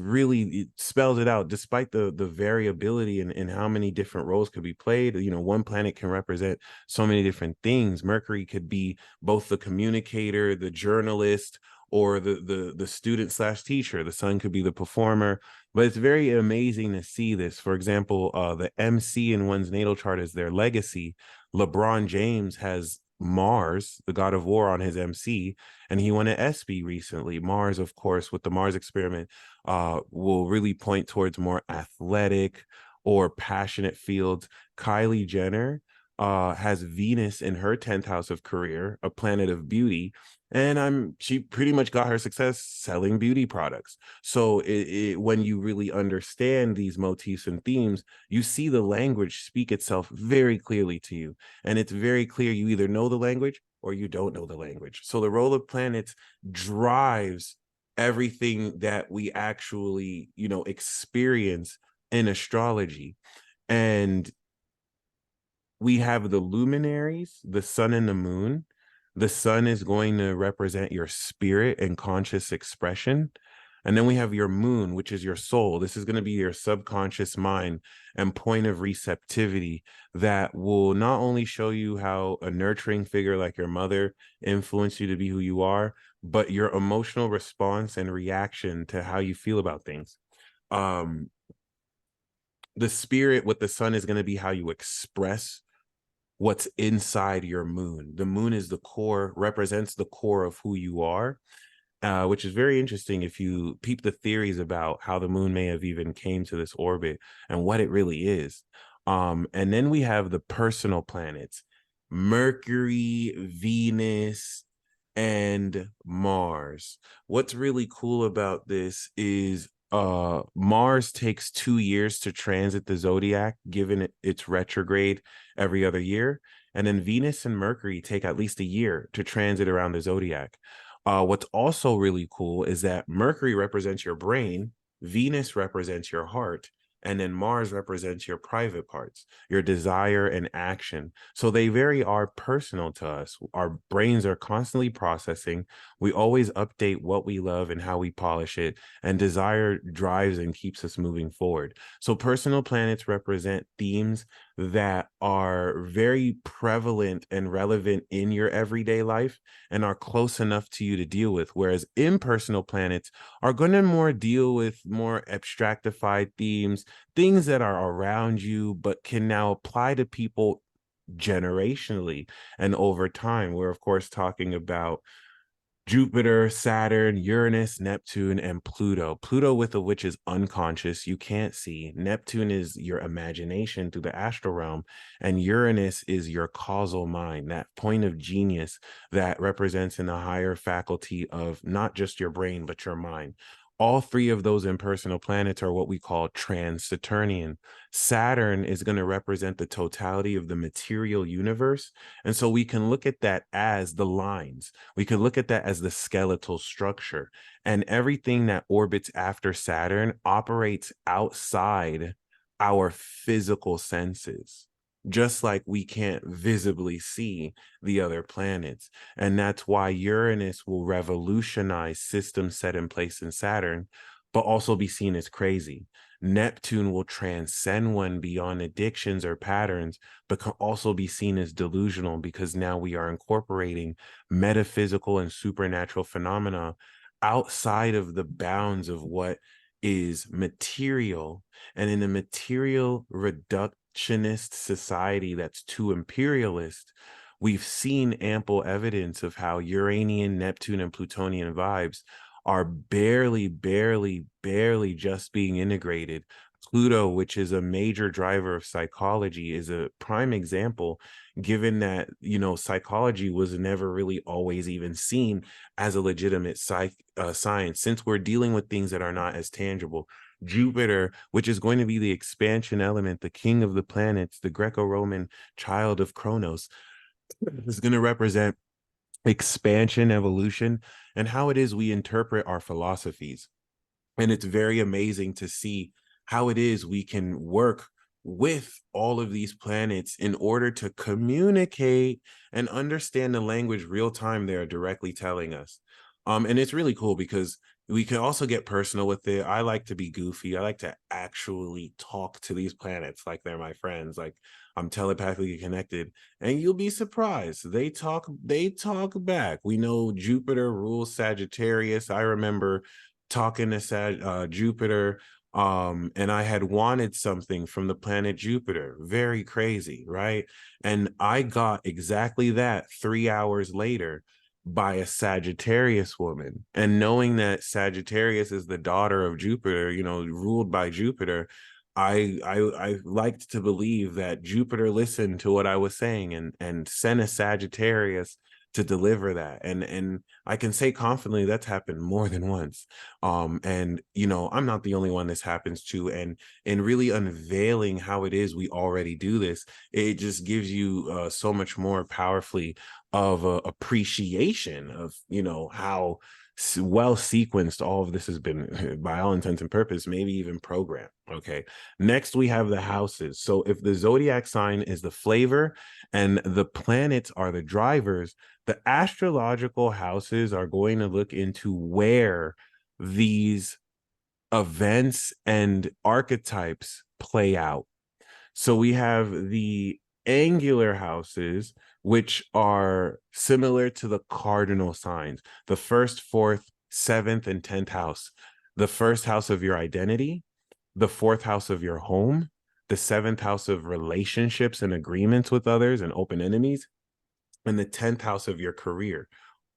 spells it out, despite the variability in how many different roles could be played. One planet can represent so many different things. Mercury could be both the communicator, the journalist, or the student slash teacher. The sun could be the performer. But it's very amazing to see this. For example, the MC in one's natal chart is their legacy. LeBron James has Mars, the god of war, on his MC, and he won an ESPY recently. Mars, of course, with the Mars experiment, will really point towards more athletic or passionate fields. Kylie Jenner has Venus in her 10th house of career, a planet of beauty, and she pretty much got her success selling beauty products. So when you really understand these motifs and themes, you see the language speak itself very clearly to you. And it's very clear you either know the language or you don't know the language. So the role of planets drives everything that we actually, experience in astrology. And we have the luminaries, the sun and the moon. The sun is going to represent your spirit and conscious expression. And then we have your moon, which is your soul. This is going to be your subconscious mind and point of receptivity that will not only show you how a nurturing figure like your mother influenced you to be who you are, but your emotional response and reaction to how you feel about things. The spirit with the sun is going to be how you express what's inside your moon. The moon is the core, represents the core of who you are, which is very interesting if you peep the theories about how the moon may have even came to this orbit and what it really is. And then we have the personal planets, Mercury, Venus, and Mars. What's really cool about this is Mars takes 2 years to transit the zodiac, given its retrograde every other year. And then Venus and Mercury take at least a year to transit around the zodiac. What's also really cool is that Mercury represents your brain Venus represents your heart, and then Mars represents your private parts, your desire and action. So they very are personal to us. Our brains are constantly processing. We always update what we love and how we polish it, and desire drives and keeps us moving forward. So personal planets represent themes that are very prevalent and relevant in your everyday life and are close enough to you to deal with. Whereas impersonal planets are going to more deal with more abstractified themes, things that are around you, but can now apply to people generationally and over time. We're, of course, talking about Jupiter, Saturn, Uranus, Neptune, and Pluto. Pluto, with a which is unconscious, you can't see. Neptune is your imagination through the astral realm, and Uranus is your causal mind, that point of genius that represents in a higher faculty of not just your brain, but your mind. All three of those impersonal planets are what we call trans-Saturnian. Saturn is going to represent the totality of the material universe. And so we can look at that as the lines. We could look at that as the skeletal structure, and everything that orbits after Saturn operates outside our physical senses, just like we can't visibly see the other planets. And that's why Uranus will revolutionize systems set in place in Saturn, but also be seen as crazy. Neptune will transcend one beyond addictions or patterns, but can also be seen as delusional, because now we are incorporating metaphysical and supernatural phenomena outside of the bounds of what is material. And in a material reductionist society that's too imperialist, we've seen ample evidence of how Uranian, Neptune, and Plutonian vibes are barely just being integrated. Pluto, which is a major driver of psychology, is a prime example, given that, psychology was never really always even seen as a legitimate science, since we're dealing with things that are not as tangible. Jupiter, which is going to be the expansion element, the king of the planets, the Greco-Roman child of Kronos, is going to represent expansion, evolution, and how it is we interpret our philosophies. And it's very amazing to see how it is we can work with all of these planets in order to communicate and understand the language real time they're directly telling us. And it's really cool because we can also get personal with it. I like to be goofy. I like to actually talk to these planets like they're my friends, like I'm telepathically connected. And you'll be surprised. They talk back. We know Jupiter rules Sagittarius. I remember talking to Jupiter, and I had wanted something from the planet Jupiter. Very crazy, right? And I got exactly that 3 hours later by a Sagittarius woman. And knowing that Sagittarius is the daughter of Jupiter, ruled by Jupiter, I liked to believe that Jupiter listened to what I was saying and sent a Sagittarius to deliver that. And I can say confidently that's happened more than once. And I'm not the only one this happens to. And in really unveiling how it is we already do this, it just gives you so much more powerfully of appreciation of how well sequenced all of this has been, by all intents and purposes, maybe even programmed. Okay, next we have the houses. So if the zodiac sign is the flavor and the planets are the drivers, the astrological houses are going to look into where these events and archetypes play out. So we have the angular houses, which are similar to the cardinal signs, the first, fourth, seventh, and 10th house. The first house of your identity, the fourth house of your home, the seventh house of relationships and agreements with others and open enemies, and the 10th house of your career.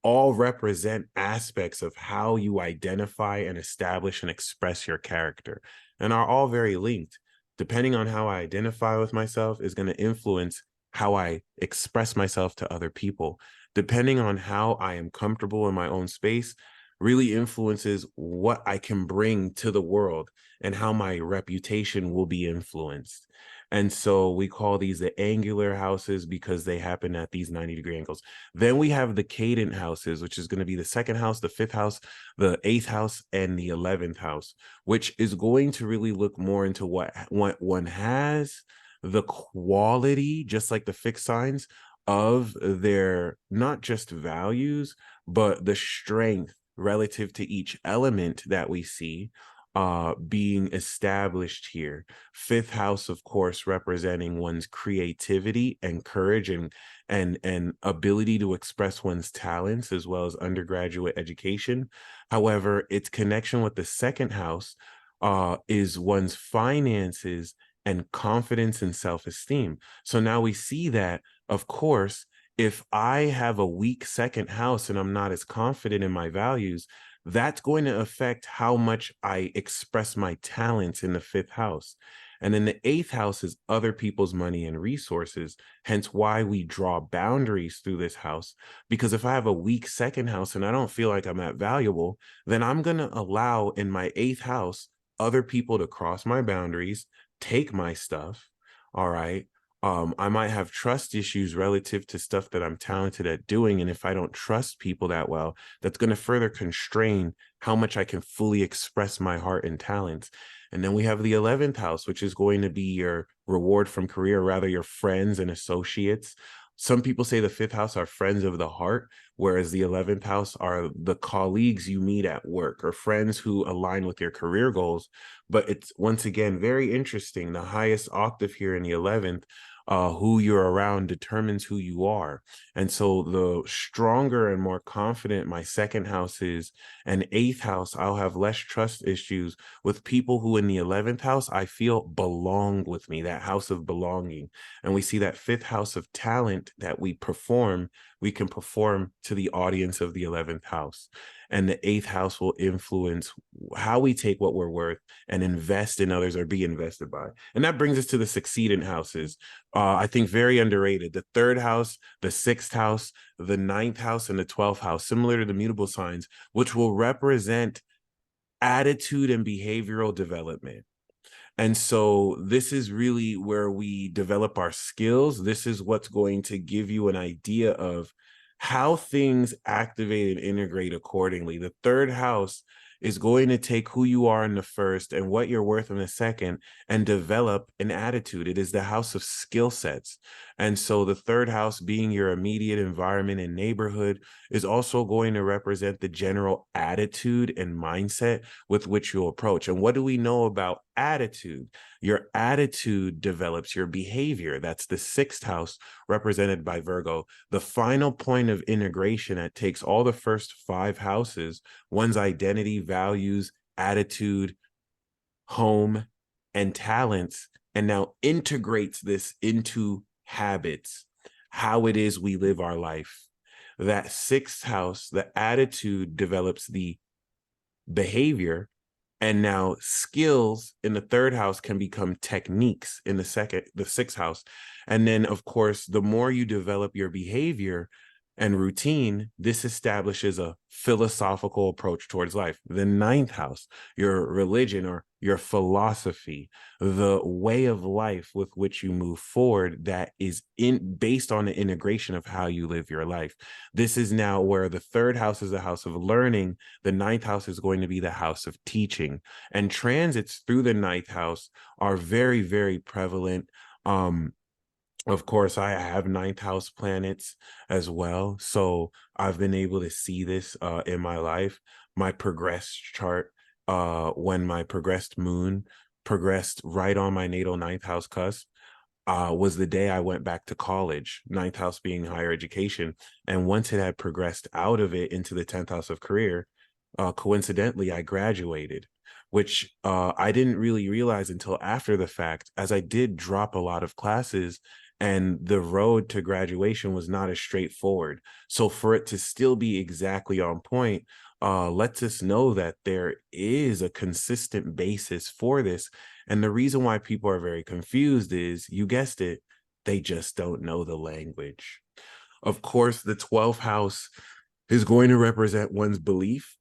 All represent aspects of how you identify and establish and express your character, and are all very linked. Depending on how I identify with myself is going to influence how I express myself to other people. Depending on how I am comfortable in my own space really influences what I can bring to the world and how my reputation will be influenced. And so we call these the angular houses because they happen at these 90-degree angles. Then we have the cadent houses, which is going to be the second house, the fifth house, the eighth house, and the 11th house, which is going to really look more into what one has, the quality, just like the fixed signs, of their not just values, but the strength relative to each element that we see being established here. Fifth house, of course, representing one's creativity and courage and ability to express one's talents, as well as undergraduate education. However, its connection with the second house is one's finances and confidence and self-esteem. So now we see that, of course, if I have a weak second house and I'm not as confident in my values, that's going to affect how much I express my talents in the fifth house. And then the eighth house is other people's money and resources, hence why we draw boundaries through this house. Because if I have a weak second house and I don't feel like I'm that valuable, then I'm going to allow in my eighth house other people to cross my boundaries, take my stuff. All right. I might have trust issues relative to stuff that I'm talented at doing. And if I don't trust people that well, that's going to further constrain how much I can fully express my heart and talents. And then we have the 11th house, which is going to be your reward from career, rather your friends and associates. Some people say the fifth house are friends of the heart, whereas the 11th house are the colleagues you meet at work or friends who align with your career goals. But it's once again very interesting. The highest octave here in the 11th, who you're around determines who you are. And so the stronger and more confident my second house is, and eighth house, I'll have less trust issues with people who in the 11th house, I feel belong with me, that house of belonging. And we see that fifth house of talent that we can perform to the audience of the 11th house. And the eighth house will influence how we take what we're worth and invest in others or be invested by. And that brings us to the succeedant houses. I think very underrated. The third house, the sixth house, the ninth house, and the 12th house, similar to the mutable signs, which will represent attitude and behavioral development. And so this is really where we develop our skills. This is what's going to give you an idea of how things activate and integrate accordingly. The third house is going to take who you are in the first and what you're worth in the second and develop an attitude. It is the house of skill sets. And so the third house, being your immediate environment and neighborhood, is also going to represent the general attitude and mindset with which you'll approach. And what do we know about attitude? Your attitude develops your behavior. That's the sixth house, represented by Virgo. The final point of integration that takes all the first five houses, one's identity, values, attitude, home, and talents, and now integrates this into habits, how it is we live our life. That sixth house, the attitude, develops the behavior, and now skills in the third house can become techniques in the sixth house. And then, of course, the more you develop your behavior and routine, this establishes a philosophical approach towards life. The ninth house, your religion or your philosophy, the way of life with which you move forward, that is based on the integration of how you live your life. This is now where the third house is a house of learning. The ninth house is going to be the house of teaching. And transits through the ninth house are very, very prevalent. Of course, I have ninth house planets as well. So I've been able to see this in my life. My progressed chart, when my progressed moon progressed right on my natal ninth house cusp, was the day I went back to college, ninth house being higher education. And once it had progressed out of it into the 10th house of career, coincidentally, I graduated, which I didn't really realize until after the fact, as I did drop a lot of classes and the road to graduation was not as straightforward. So for it to still be exactly on point, lets us know that there is a consistent basis for this. And the reason why people are very confused is, you guessed it, they just don't know the language. Of course, the 12th house is going to represent one's belief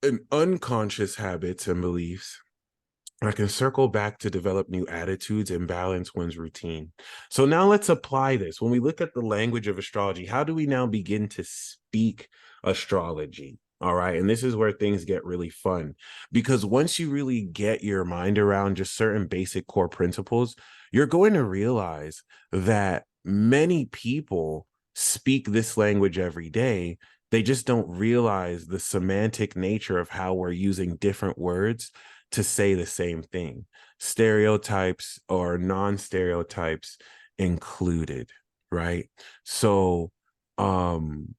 and unconscious habits and beliefs. I can circle back to develop new attitudes and balance one's routine. So now let's apply this. When we look at the language of astrology, how do we now begin to speak astrology? All right. And this is where things get really fun, because once you really get your mind around just certain basic core principles, you're going to realize that many people speak this language every day. They just don't realize the semantic nature of how we're using different words to say the same thing, stereotypes or non-stereotypes included, right? So when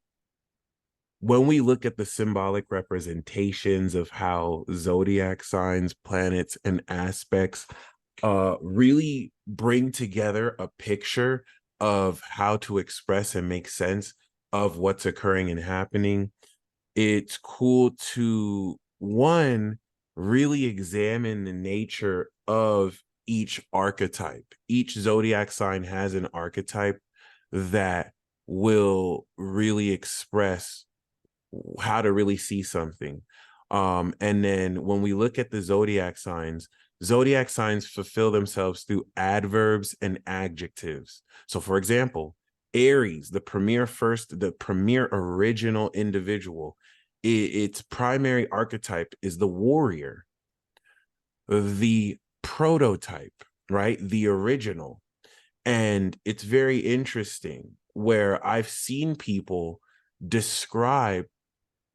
we look at the symbolic representations of how zodiac signs, planets, and aspects really bring together a picture of how to express and make sense of what's occurring and happening, it's cool to one really examine the nature of each archetype. Each zodiac sign has an archetype that will really express how to really see something. And then when we look at the zodiac signs fulfill themselves through adverbs and adjectives. So, for example, Aries, the premier original individual, its primary archetype is the warrior, the prototype, right? The original. And it's very interesting where I've seen people describe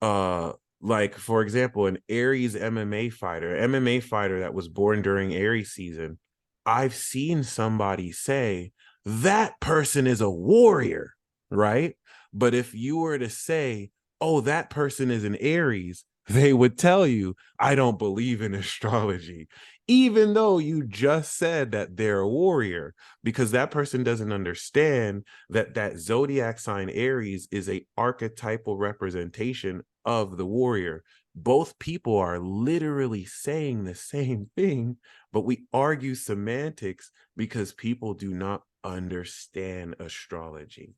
uh like, for example, an Aries MMA fighter that was born during Aries season. I've seen somebody say that person is a warrior, right? But if you were to say, oh, that person is an Aries, they would tell you, I don't believe in astrology, even though you just said that they're a warrior, because that person doesn't understand that that zodiac sign Aries is a archetypal representation of the warrior. Both people are literally saying the same thing, but we argue semantics because people do not understand astrology.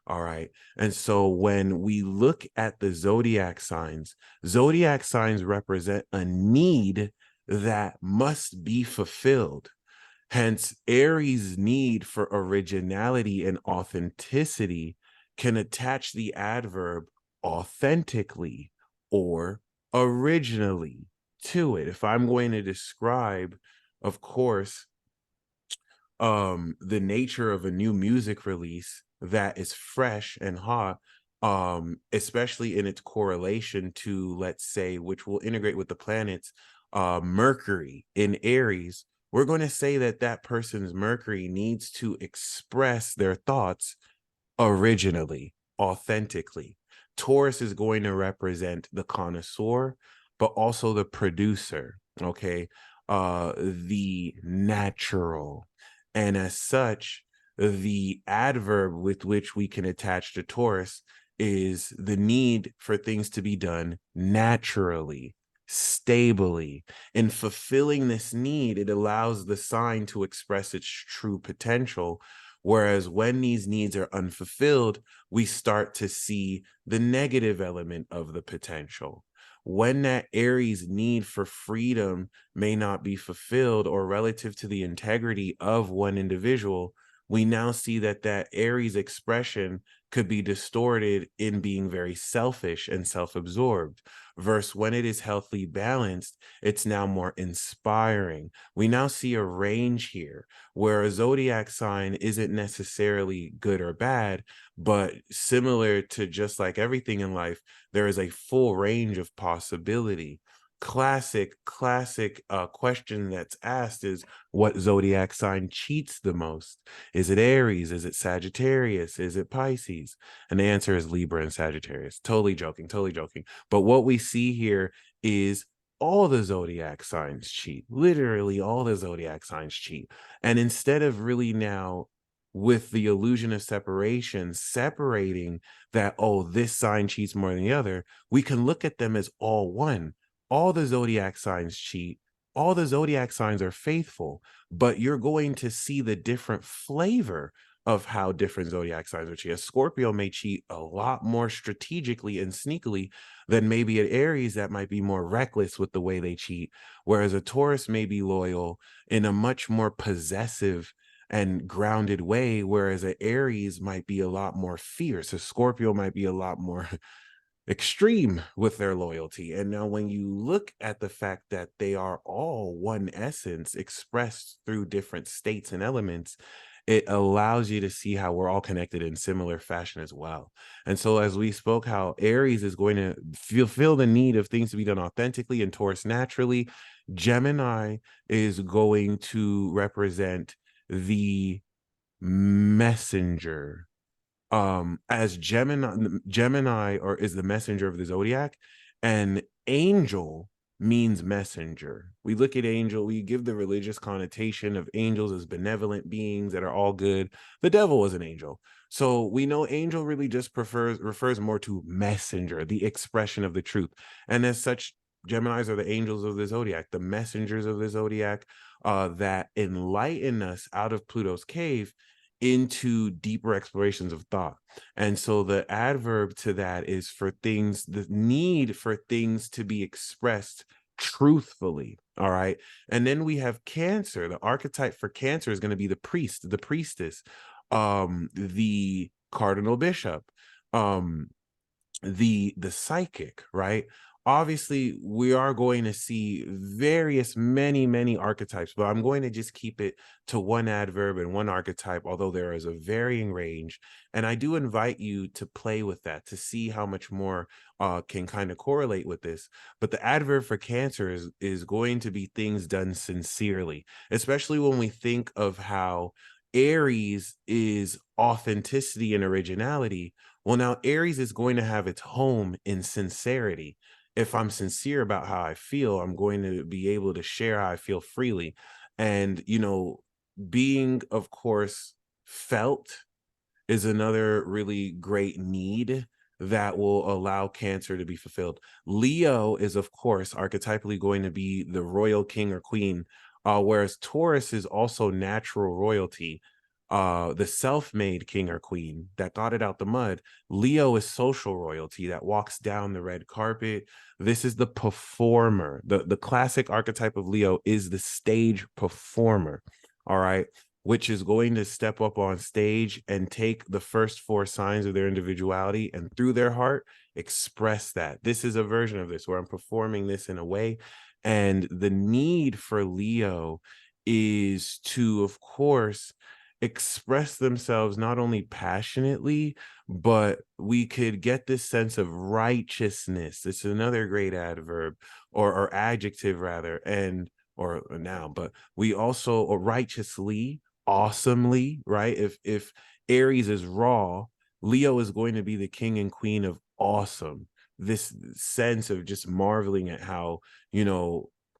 All right. And so when we look at the zodiac signs represent a need that must be fulfilled. Hence, Aries' need for originality and authenticity can attach the adverb authentically or originally to it. If I'm going to describe, of course, the nature of a new music release that is fresh and hot, especially in its correlation to, let's say, which will integrate with the planets, Mercury in Aries, we're going to say that that person's Mercury needs to express their thoughts originally, authentically. Taurus is going to represent the connoisseur, but also the producer, okay? The natural. And as such, the adverb with which we can attach to Taurus is the need for things to be done naturally, stably. In fulfilling this need, it allows the sign to express its true potential. Whereas when these needs are unfulfilled, we start to see the negative element of the potential. When that Aries need for freedom may not be fulfilled or relative to the integrity of one individual, we now see that that Aries expression could be distorted in being very selfish and self-absorbed. Versus when it is healthily balanced, it's now more inspiring. We now see a range here where a zodiac sign isn't necessarily good or bad, but similar to just like everything in life, there is a full range of possibility. Classic question that's asked is, what zodiac sign cheats the most? Is it Aries? Is it Sagittarius? Is it Pisces? And the answer is Libra and Sagittarius. Totally joking, totally joking. But what we see here is all the zodiac signs cheat. Literally all the zodiac signs cheat. And instead of really now, with the illusion of separation, separating that, oh, this sign cheats more than the other, we can look at them as all one. All the zodiac signs cheat. All the zodiac signs are faithful, but you're going to see the different flavor of how different zodiac signs are cheat. A Scorpio may cheat a lot more strategically and sneakily than maybe an Aries that might be more reckless with the way they cheat, whereas a Taurus may be loyal in a much more possessive and grounded way, whereas an Aries might be a lot more fierce. A Scorpio might be a lot more extreme with their loyalty. And now when you look at the fact that they are all one essence expressed through different states and elements, it allows you to see how we're all connected in similar fashion as well. And so as we spoke, how Aries is going to feel the need of things to be done authentically and Taurus naturally, Gemini is going to represent the messenger, as Gemini or is the messenger of the zodiac, and angel means messenger. We look at angel, we give the religious connotation of angels as benevolent beings that are all good. The devil is an angel, so we know angel really just refers more to messenger, the expression of the truth. And as such, Geminis are the angels of the zodiac, the messengers of the zodiac, that enlighten us out of Pluto's cave into deeper explorations of thought. And so the adverb to that is for things, the need for things to be expressed truthfully. All right. And then we have Cancer. The archetype for Cancer is going to be the priest, the priestess, the cardinal bishop, um, the psychic, right? Obviously we are going to see many archetypes, but I'm going to just keep it to one adverb and one archetype, although there is a varying range. And I do invite you to play with that to see how much more can kind of correlate with this. But the adverb for Cancer is going to be things done sincerely, especially when we think of how Aries is authenticity and originality. Well, now Aries is going to have its home in sincerity. If I'm sincere about how I feel, I'm going to be able to share how I feel freely. And, being, of course, felt is another really great need that will allow Cancer to be fulfilled. Leo is, of course, archetypally going to be the royal king or queen, whereas Taurus is also natural royalty, the self-made king or queen that got it out the mud. Leo is social royalty that walks down the red carpet. This is the performer. The classic archetype of Leo is the stage performer. All right, which is going to step up on stage and take the first four signs of their individuality and through their heart express that. This is a version of this where I'm performing this in a way. And the need for Leo is to, of course, express themselves not only passionately, but we could get this sense of righteousness. It's another great adverb or adjective rather, and or a noun, but we also, or righteously, awesomely, right? If Aries is raw, Leo is going to be the king and queen of awesome. This sense of just marveling at how,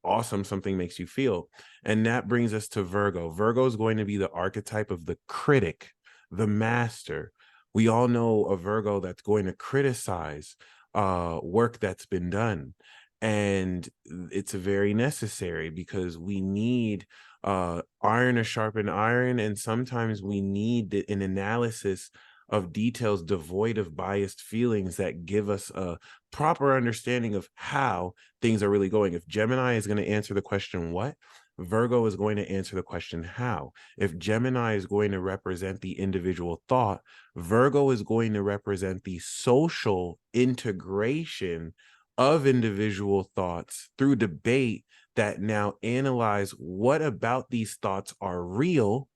awesome something makes you feel. And that brings us to Virgo. Virgo is going to be the archetype of the critic, the master. We all know a Virgo that's going to criticize work that's been done. And it's very necessary because we need iron to sharpen iron. And sometimes we need an analysis of details devoid of biased feelings that give us a proper understanding of how things are really going. If Gemini is going to answer the question, what? Virgo is going to answer the question, how? If Gemini is going to represent the individual thought, Virgo is going to represent the social integration of individual thoughts through debate that now analyze what about these thoughts are real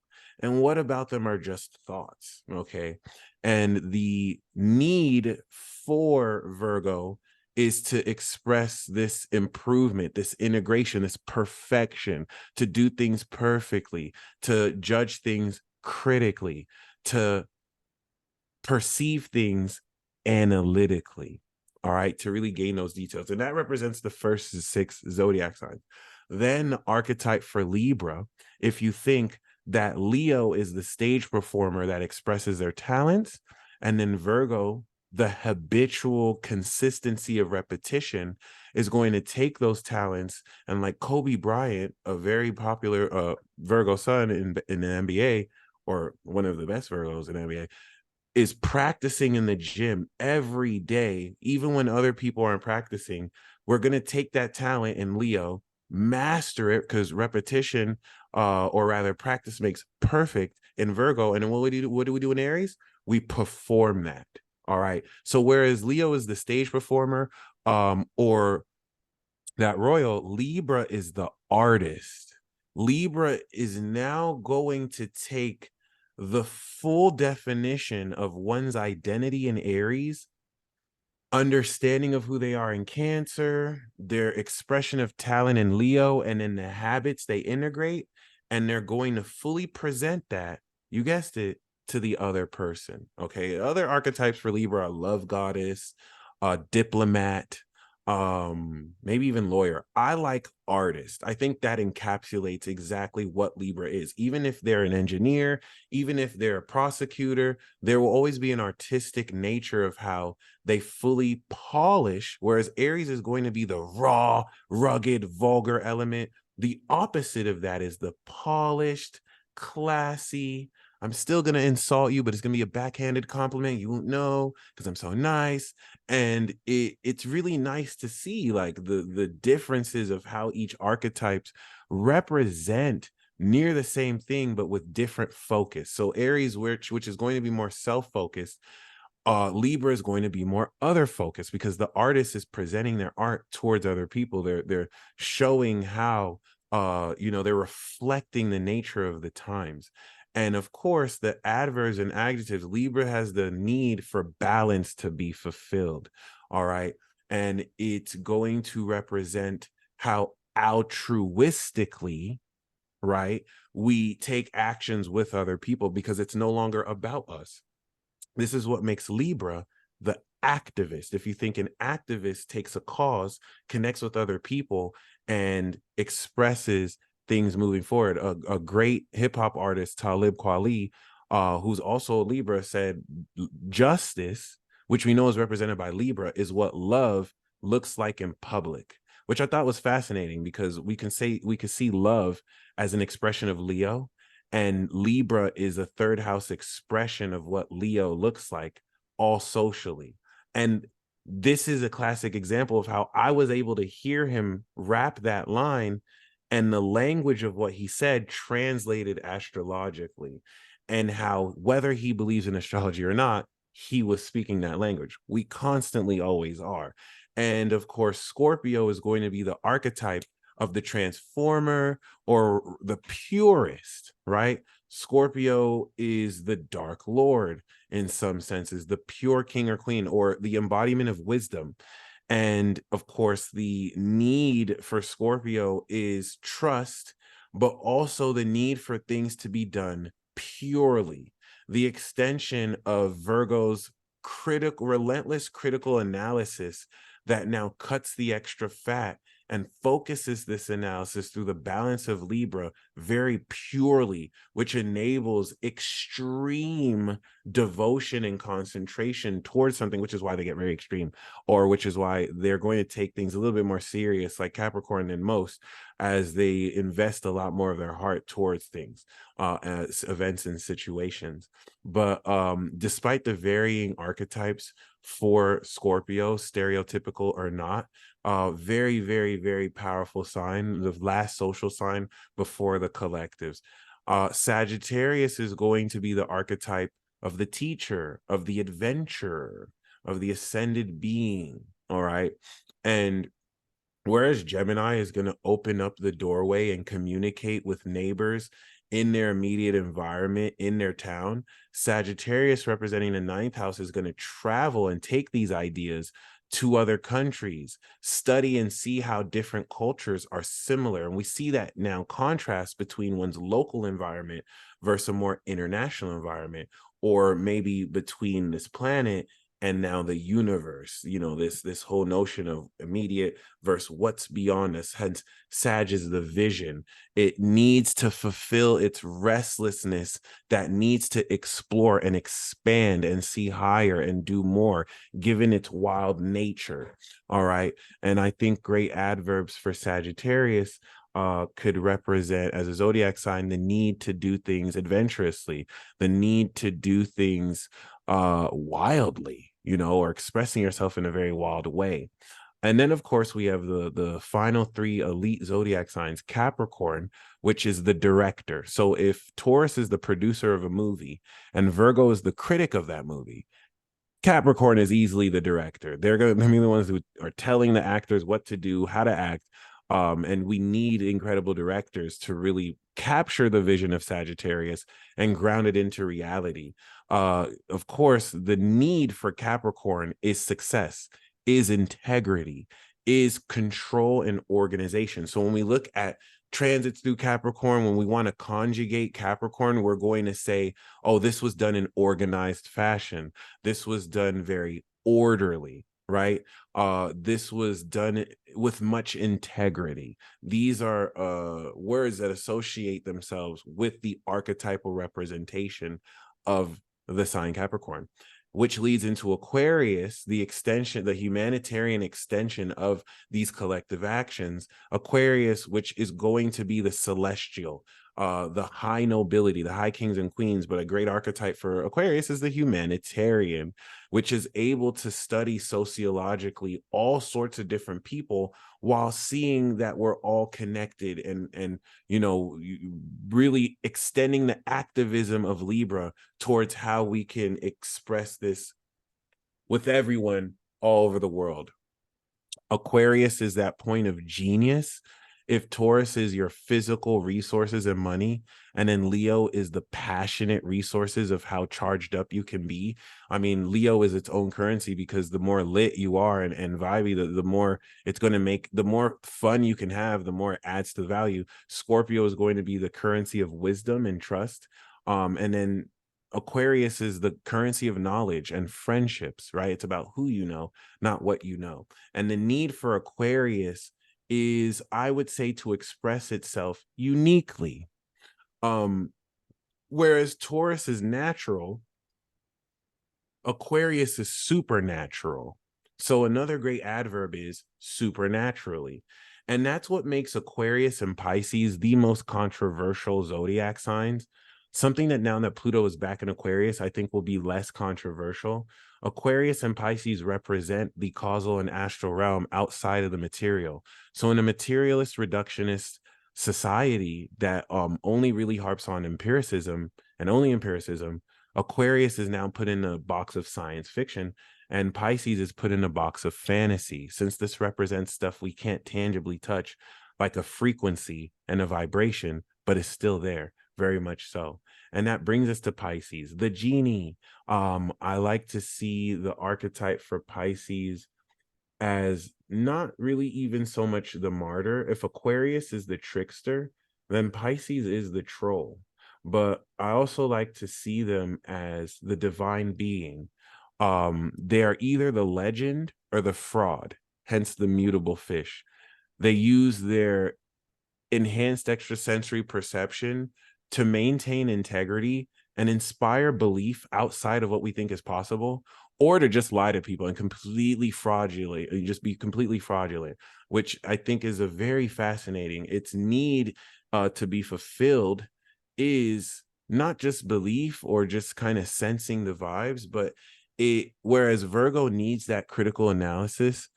and what about them are just thoughts. Okay. And the need for Virgo is to express this improvement, this integration, this perfection, to do things perfectly, to judge things critically, to perceive things analytically. All right, to really gain those details. And that represents the first 6 zodiac signs. Then archetype for Libra, if you think that Leo is the stage performer that expresses their talents, and then Virgo, the habitual consistency of repetition, is going to take those talents, and like Kobe Bryant, a very popular Virgo sun in the NBA, or one of the best Virgos in NBA, is practicing in the gym every day, even when other people aren't practicing. We're going to take that talent in Leo, master it, because repetition, or rather practice makes perfect in Virgo. And then what do we do in Aries? We perform that. All right. So whereas Leo is the stage performer, or that royal, Libra is the artist. Libra is now going to take the full definition of one's identity in Aries, understanding of who they are in Cancer, their expression of talent in Leo, and then the habits they integrate, and they're going to fully present that, you guessed it, to the other person. Okay, other archetypes for Libra are love goddess, diplomat, maybe even lawyer. I like artist. I think that encapsulates exactly what Libra is. Even if they're an engineer, even if they're a prosecutor, there will always be an artistic nature of how they fully polish, whereas Aries is going to be the raw, rugged, vulgar element. The opposite of that is the polished, classy. I'm still going to insult you, but it's going to be a backhanded compliment. You won't know because I'm so nice. And it's really nice to see like the differences of how each archetypes represent near the same thing, but with different focus. So Aries, which is going to be more self-focused, Libra is going to be more other focused because the artist is presenting their art towards other people. They're showing how, they're reflecting the nature of the times. And of course, the adverbs and adjectives, Libra has the need for balance to be fulfilled. All right. And it's going to represent how altruistically, right, we take actions with other people because it's no longer about us. This is what makes Libra the activist. If you think an activist takes a cause, connects with other people, and expresses things moving forward. A great hip hop artist, Talib Kweli, who's also a Libra, said justice, which we know is represented by Libra, is what love looks like in public, which I thought was fascinating because we could see love as an expression of Leo, and Libra is a third house expression of what Leo looks like, all socially. And this is a classic example of how I was able to hear him rap that line, and the language of what he said translated astrologically, and how whether he believes in astrology or not, he was speaking that language. We constantly always are. And of course, Scorpio is going to be the archetype of the transformer or the purist, right? Scorpio is the dark lord in some senses, the pure king or queen, or the embodiment of wisdom. And of course, the need for Scorpio is trust, but also the need for things to be done purely. The extension of Virgo's relentless critical analysis that now cuts the extra fat and focuses this analysis through the balance of Libra very purely, which enables extreme devotion and concentration towards something, which is why they get very extreme, or which is why they're going to take things a little bit more serious, like Capricorn than most, as they invest a lot more of their heart towards things, as events and situations. But despite the varying archetypes for Scorpio, stereotypical or not, very, very, very powerful sign, the last social sign before the collectives. Sagittarius is going to be the archetype of the teacher, of the adventurer, of the ascended being. All right. And whereas Gemini is going to open up the doorway and communicate with neighbors in their immediate environment, in their town, Sagittarius, representing the ninth house, is going to travel and take these ideas to other countries, study and see how different cultures are similar. And we see that now contrast between one's local environment versus a more international environment, or maybe between this planet and now the universe, this whole notion of immediate versus what's beyond us. Hence, Sag is the vision. It needs to fulfill its restlessness, that needs to explore and expand and see higher and do more, given its wild nature. All right. And I think great adverbs for Sagittarius could represent, as a zodiac sign, the need to do things adventurously, the need to do things wildly, or expressing yourself in a very wild way. And then, of course, we have the final three elite zodiac signs: Capricorn, which is the director. So if Taurus is the producer of a movie and Virgo is the critic of that movie, Capricorn is easily the director. They're going to be the ones who are telling the actors what to do, how to act. And we need incredible directors to really capture the vision of Sagittarius and ground it into reality. Of course, the need for Capricorn is success, is integrity, is control and organization. So when we look at transits through Capricorn, when we want to conjugate Capricorn, we're going to say, oh, this was done in organized fashion. This was done very orderly, right? This was done with much integrity. These are words that associate themselves with the archetypal representation of the sign Capricorn, which leads into Aquarius, the extension, the humanitarian extension of these collective actions. Aquarius, which is going to be the celestial, the high nobility, the high kings and queens. But a great archetype for Aquarius is the humanitarian, which is able to study sociologically all sorts of different people while seeing that we're all connected, and really extending the activism of Libra towards how we can express this with everyone all over the world. Aquarius is that point of genius. If Taurus is your physical resources and money, and then Leo is the passionate resources of how charged up you can be. I mean, Leo is its own currency, because the more lit you are and vibey, the more it's going to make, the more fun you can have, the more it adds to the value. Scorpio is going to be the currency of wisdom and trust. And then Aquarius is the currency of knowledge and friendships, right? It's about who you know, not what you know. And the need for Aquarius is, I would say, to express itself uniquely. Whereas Taurus is natural, Aquarius is supernatural. So another great adverb is supernaturally. And that's what makes Aquarius and Pisces the most controversial zodiac signs. Something that, now that Pluto is back in Aquarius, I think will be less controversial. Aquarius and Pisces represent the causal and astral realm outside of the material. So in a materialist reductionist society that only really harps on empiricism and only empiricism, Aquarius is now put in a box of science fiction, and Pisces is put in a box of fantasy, since this represents stuff we can't tangibly touch, like a frequency and a vibration, but is still there, very much so. And that brings us to Pisces, the genie. I like to see the archetype for Pisces as not really even so much the martyr. If Aquarius is the trickster, then Pisces is the troll. But I also like to see them as the divine being. They are either the legend or the fraud, hence the mutable fish. They use their enhanced extrasensory perception to maintain integrity and inspire belief outside of what we think is possible, or to just lie to people and completely fraudulent, and just be completely fraudulent, which I think is a very fascinating. Its need to be fulfilled is not just belief or just kind of sensing the vibes, but whereas Virgo needs that critical analysis,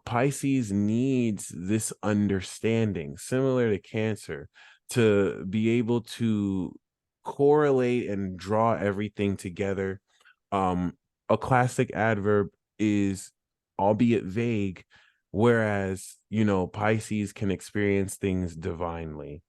Pisces needs this understanding, similar to Cancer, to be able to correlate and draw everything together. A classic adverb is, albeit vague, whereas Pisces can experience things divinely,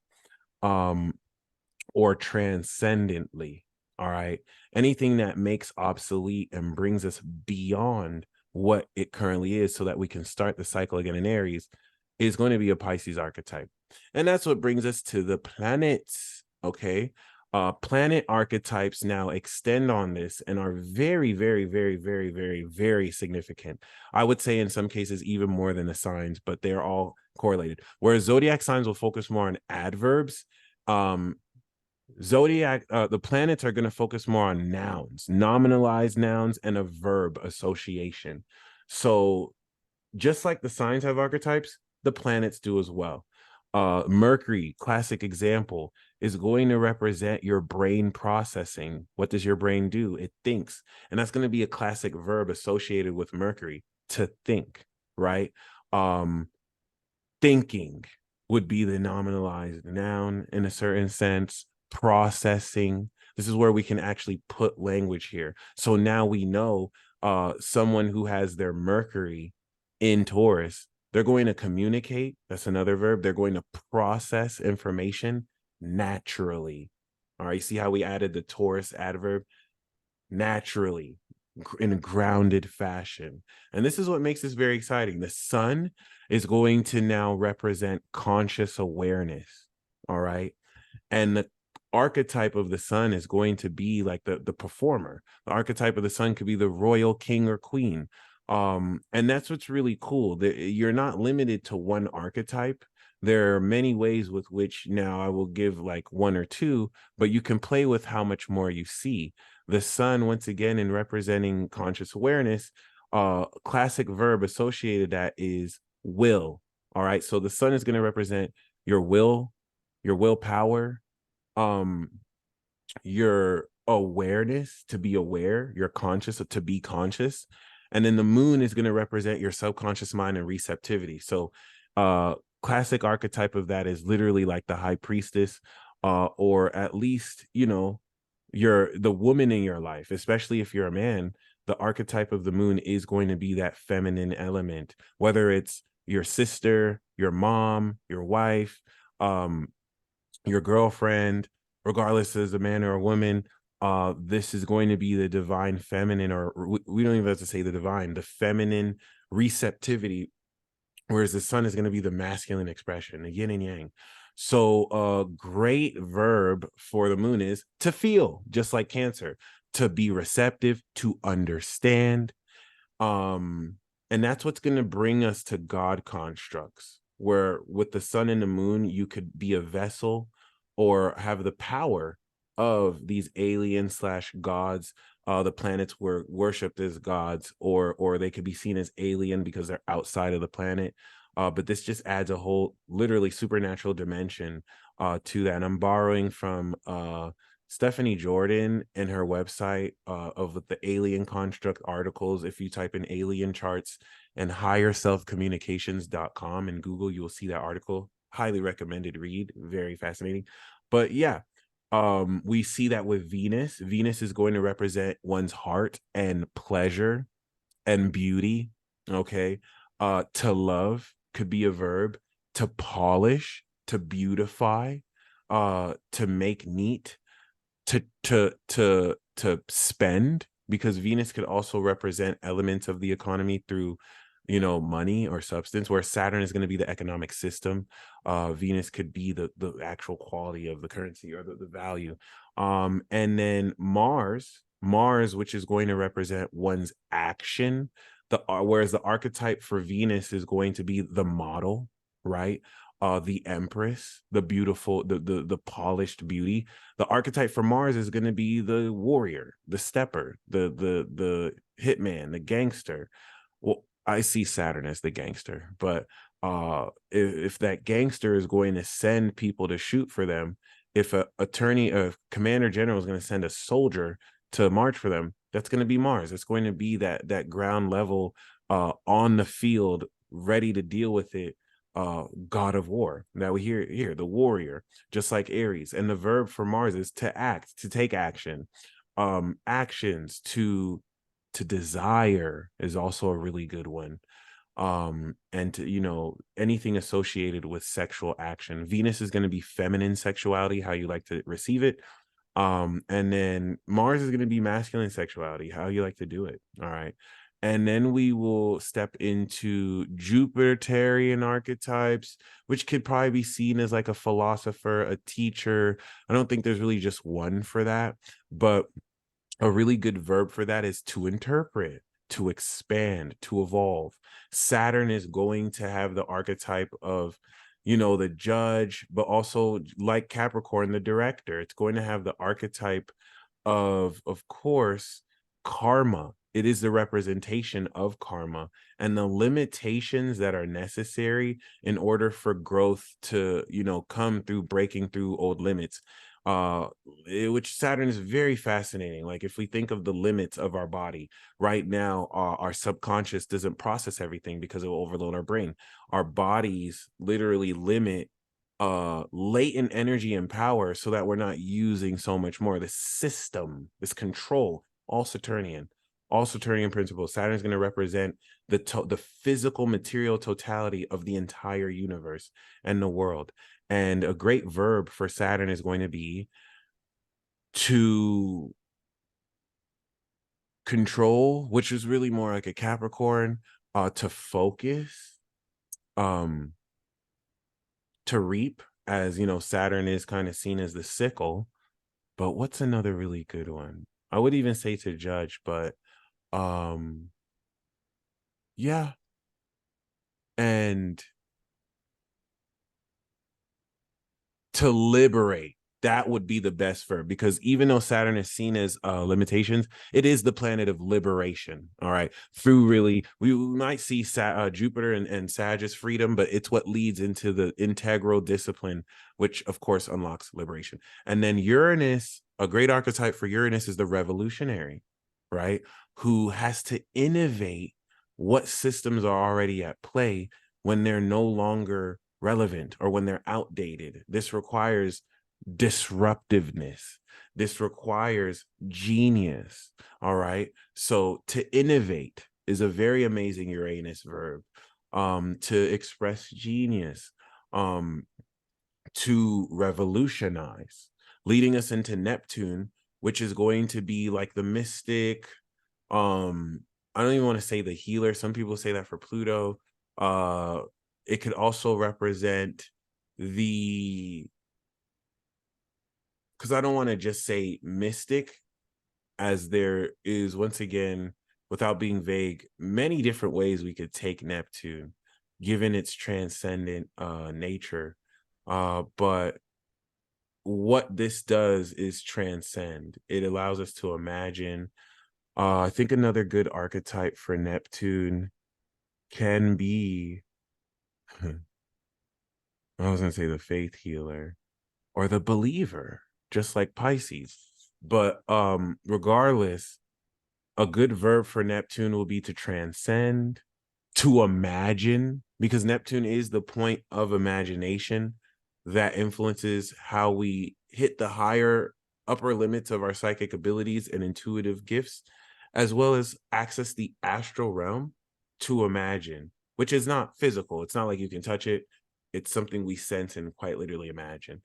or transcendently. All right, anything that makes obsolete and brings us beyond what it currently is, so that we can start the cycle again in Aries, is going to be a Pisces archetype. And that's what brings us to the planets. Okay, planet archetypes now extend on this and are very, very, very, very, very, very significant. I would say in some cases even more than the signs, but they're all correlated. Whereas zodiac signs will focus more on adverbs, the planets are going to focus more on nouns, nominalized nouns, and a verb association. So just like the signs have archetypes, the planets do as well. Mercury, classic example, is going to represent your brain processing. What does your brain do? It thinks. And that's going to be a classic verb associated with Mercury, to think, right? Um, Thinking would be the nominalized noun in a certain sense. Processing. This is where we can actually put language here. So now we know someone who has their Mercury in Taurus, they're going to communicate. That's another verb. They're going to process information naturally. All right. See how we added the Taurus adverb? Naturally, in a grounded fashion. And this is what makes this very exciting. The sun is going to now represent conscious awareness. All right. And the archetype of the sun is going to be like the performer. The archetype of the sun could be the royal king or queen. And that's what's really cool. You're not limited to one archetype. There are many ways with which now I will give like one or two, but you can play with how much more you see. The sun, once again, in representing conscious awareness, classic verb associated that is will. All right. So the sun is going to represent your will, your willpower, um your awareness, to be aware, your conscious, to be conscious. And then the moon is going to represent your subconscious mind and receptivity. So classic archetype of that is literally like the high priestess, or at least, you know, you're the woman in your life, especially if you're a man. The archetype of the moon is going to be that feminine element, whether it's your sister, your mom, your wife, um your girlfriend, regardless as a man or a woman. This is going to be the divine feminine, or we don't even have to say the divine, the feminine receptivity, whereas the sun is going to be the masculine expression, the yin and yang. So a great verb for the moon is to feel, just like Cancer, to be receptive, to understand. um and that's what's going to bring us to God constructs, where with the sun and the moon you could be a vessel or have the power of these alien slash gods. The planets were worshipped as gods, or they could be seen as alien because they're outside of the planet. But this just adds a whole literally supernatural dimension to that. And I'm borrowing from Stephanie Jordan and her website of the alien construct articles. If you type in alien charts and higherselfcommunications.com in Google, you will see that article. Highly recommended read. Very fascinating. But yeah, we see that with Venus. Venus is going to represent one's heart and pleasure and beauty. Okay. To love could be a verb. To polish, to beautify, to make neat, to spend, because Venus could also represent elements of the economy through, you know, money or substance, where Saturn is going to be the economic system. Venus could be the actual quality of the currency, or the value. And then Mars, which is going to represent one's action. Whereas the archetype for Venus is going to be the model, right? The empress, the beautiful, the polished beauty. The archetype for Mars is going to be the warrior, the stepper, the hitman, the gangster. Well, I see Saturn as the gangster, but if that gangster is going to send people to shoot for them, if a commander general is going to send a soldier to march for them, that's going to be Mars. It's going to be that ground level, on the field, ready to deal with it. God of war. Now we hear here the warrior, just like Aries. And the verb for Mars is to act, to take action. Actions, to desire is also a really good one. And to, you know, anything associated with sexual action. Venus is going to be feminine sexuality, how you like to receive it. And then Mars is going to be masculine sexuality, how you like to do it. All right. And then we will step into Jupiterian archetypes, which could probably be seen as like a philosopher, a teacher. I don't think there's really just one for that, but a really good verb for that is to interpret, to expand, to evolve. Saturn is going to have the archetype of, you know, the judge, but also like Capricorn, the director. It's going to have the archetype of course, karma. It is the representation of karma and the limitations that are necessary in order for growth to, come through breaking through old limits. Which Saturn is very fascinating. Like if we think of the limits of our body right now, our subconscious doesn't process everything because it will overload our brain. Our bodies literally limit latent energy and power so that we're not using so much more. This system, this control, all Saturnian principles. Saturn is going to represent the physical material totality of the entire universe and the world. And a great verb for Saturn is going to be to control, which is really more like a Capricorn, to focus, um, to reap, as Saturn is kind of seen as the sickle. But what's another really good one? I would even say to judge, but yeah. And to liberate, that would be the best verb, because even though Saturn is seen as limitations, it is the planet of liberation. All right, through really, we might see Jupiter and Sag as freedom, but it's what leads into the integral discipline, which of course unlocks liberation. And then Uranus, a great archetype for Uranus is the revolutionary, right, who has to innovate what systems are already at play when they're no longer relevant or when they're outdated. This requires disruptiveness. This requires genius. All right. So to innovate is a very amazing Uranus verb. To express genius, to revolutionize, leading us into Neptune, which is going to be like the mystic. I don't even want to say the healer. Some people say that for Pluto. It could also represent the, because I don't want to just say mystic, as there is, once again, without being vague, many different ways we could take Neptune, given its transcendent nature. But what this does is transcend. It allows us to imagine. I think another good archetype for Neptune can be, I was going to say the faith healer or the believer, just like Pisces. But regardless, a good verb for Neptune will be to transcend, to imagine, because Neptune is the point of imagination that influences how we hit the higher upper limits of our psychic abilities and intuitive gifts, as well as access the astral realm to imagine, which is not physical. It's not like you can touch it. It's something we sense and quite literally imagine.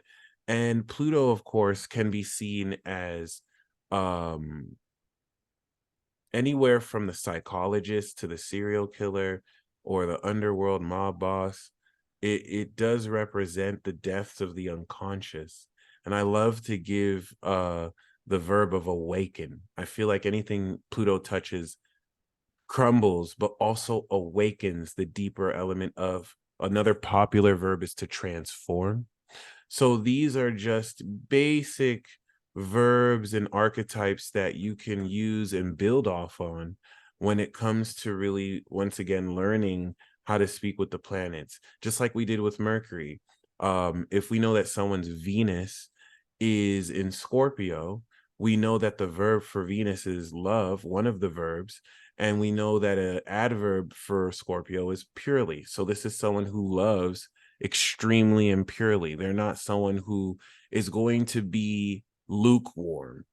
And Pluto, of course, can be seen as anywhere from the psychologist to the serial killer or the underworld mob boss. It does represent the depths of the unconscious. And I love to give the verb of awaken. I feel like anything Pluto touches crumbles, but also awakens the deeper element of. Another popular verb is to transform. So these are just basic verbs and archetypes that you can use and build off on when it comes to really, once again, learning how to speak with the planets, just like we did with Mercury. If we know that someone's Venus is in Scorpio, we know that the verb for Venus is love, one of the verbs, and we know that an adverb for Scorpio is purely. So this is someone who loves extremely and purely. They're not someone who is going to be lukewarm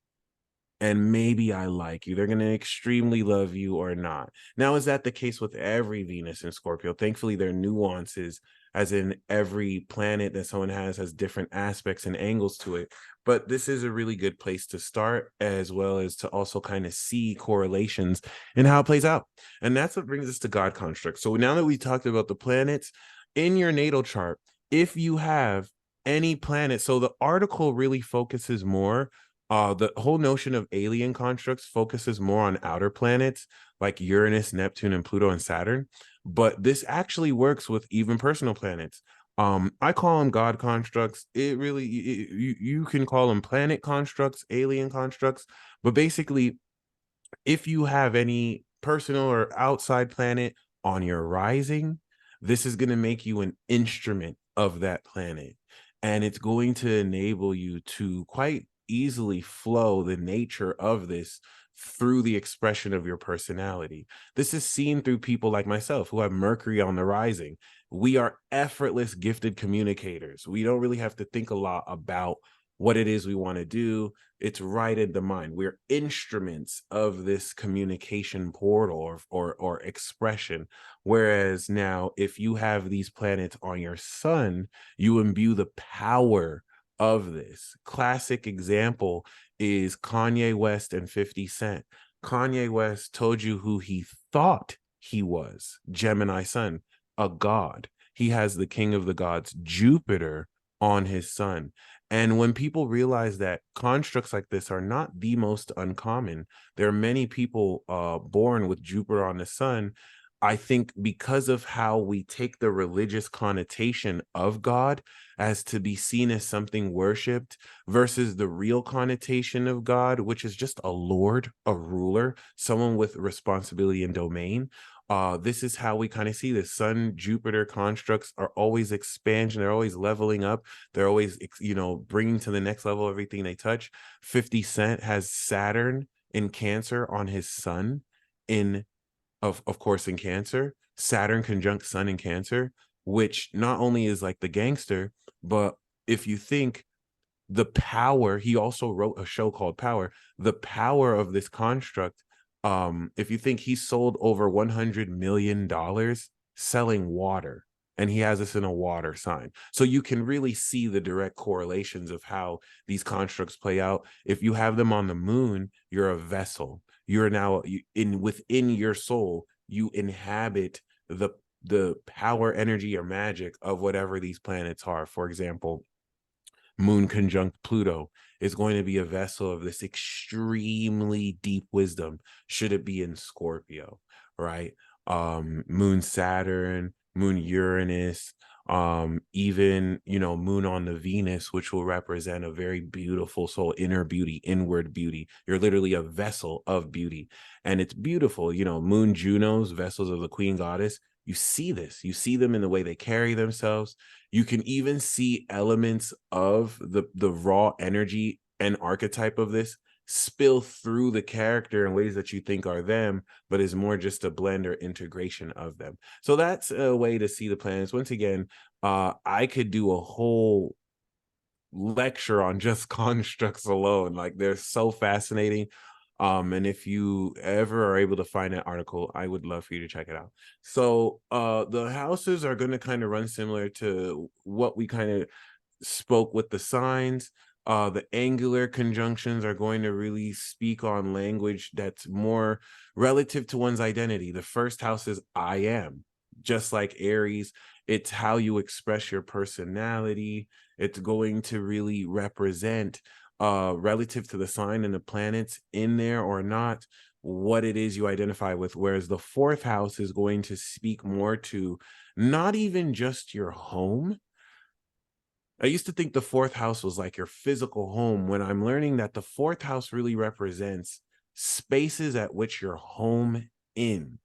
and maybe I like you. They're going to extremely love you or not. Now, is that the case with every Venus in Scorpio? Thankfully, there are nuances, as in every planet that someone has different aspects and angles to it. But this is a really good place to start, as well as to also kind of see correlations in how it plays out. And that's what brings us to God constructs. So now that we talked about the planets in your natal chart, if you have any planet, so the article really focuses more, the whole notion of alien constructs focuses more on outer planets like Uranus, Neptune, and Pluto and Saturn. But this actually works with even personal planets. I call them God constructs. It really, you can call them planet constructs, alien constructs, but basically if you have any personal or outside planet on your rising, this is going to make you an instrument of that planet. And it's going to enable you to quite easily flow the nature of this through the expression of your personality. This is seen through people like myself who have Mercury on the rising. We are effortless, gifted communicators. We don't really have to think a lot about what it is we want to do. It's right in the mind. We're instruments of this communication portal or expression. Whereas now, if you have these planets on your sun, you imbue the power of this. Classic example is Kanye West and 50 Cent. Kanye West told you who he thought he was, Gemini sun, a god. He has the king of the gods, Jupiter, on his sun. And when people realize that constructs like this are not the most uncommon, there are many people born with Jupiter on the sun. I think because of how we take the religious connotation of God as to be seen as something worshipped versus the real connotation of God, which is just a lord, a ruler, someone with responsibility and domain. This is how we kind of see this. Sun Jupiter constructs are always expansion. They're always leveling up. They're always, bringing to the next level everything they touch. 50 Cent has Saturn in Cancer on his sun, in of course in Cancer. Saturn conjunct Sun in Cancer, which not only is like the gangster, but if you think the power, he also wrote a show called Power, the power of this construct. If you think he sold over $100 million selling water, and he has this in a water sign, so you can really see the direct correlations of how these constructs play out. If you have them on the moon, you're a vessel. You're now within your soul, you inhabit the power, energy, or magic of whatever these planets are. For example, moon conjunct Pluto is going to be a vessel of this extremely deep wisdom, should it be in Scorpio, right? Moon Saturn, moon Uranus, even, moon on the Venus, which will represent a very beautiful soul, inner beauty, inward beauty. You're literally a vessel of beauty, and it's beautiful. Moon Juno's vessels of the queen goddess, you see this, you see them in the way they carry themselves. You can even see elements of the raw energy and archetype of this spill through the character in ways that you think are them, but is more just a blend or integration of them. So that's a way to see the planets. Once again, I could do a whole lecture on just constructs alone. Like, they're so fascinating. And if you ever are able to find that article, I would love for you to check it out. So the houses are going to kind of run similar to what we kind of spoke with the signs. The angular conjunctions are going to really speak on language that's more relative to one's identity. The first house is I am, just like Aries. It's how you express your personality. It's going to really represent, relative to the sign and the planets in there or not, what it is you identify with. Whereas the fourth house is going to speak more to not even just your home. I used to think the fourth house was like your physical home, when I'm learning that the fourth house really represents spaces at which you're home in.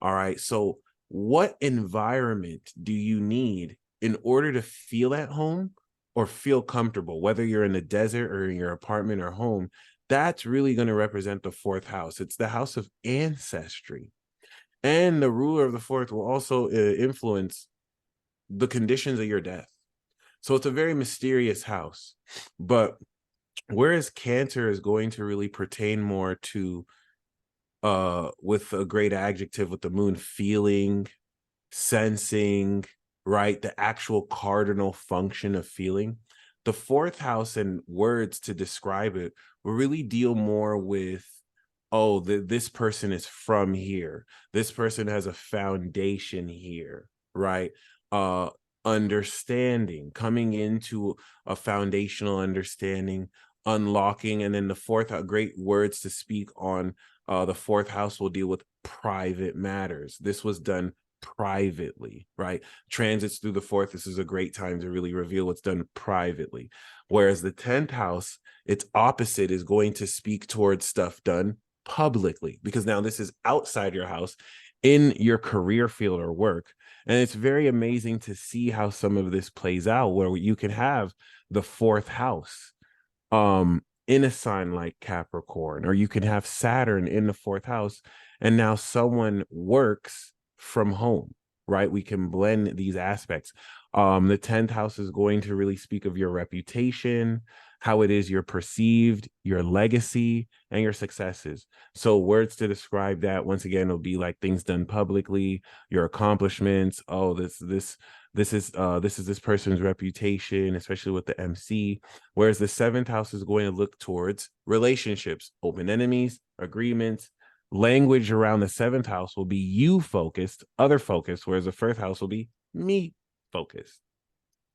All right. So what environment do you need in order to feel at home or feel comfortable, whether you're in the desert or in your apartment or home? That's really going to represent the fourth house. It's the house of ancestry. And the ruler of the fourth will also influence the conditions of your death. So it's a very mysterious house. But whereas Cancer is going to really pertain more to, with a great adjective with the moon, feeling, sensing, right? The actual cardinal function of feeling. The fourth house and words to describe it will really deal more with, this person is from here. This person has a foundation here, right? Understanding, coming into a foundational understanding, unlocking. And then the fourth, great words to speak on, the fourth house will deal with private matters. This was done privately, right? Transits through the fourth, this is a great time to really reveal what's done privately. Whereas the 10th house, its opposite, is going to speak towards stuff done publicly, because now this is outside your house in your career field or work. And it's very amazing to see how some of this plays out, where you can have the fourth house in a sign like Capricorn, or you can have Saturn in the fourth house, and now someone works from home, right? We can blend these aspects. The 10th house is going to really speak of your reputation, how it is you're perceived, your legacy, and your successes. So words to describe that, once again, will be like things done publicly, your accomplishments. Oh, this is this person's reputation, especially with the MC. Whereas the 7th house is going to look towards relationships, open enemies, agreements. Language around the 7th house will be you focused, other focused, whereas the 1st house will be me focused.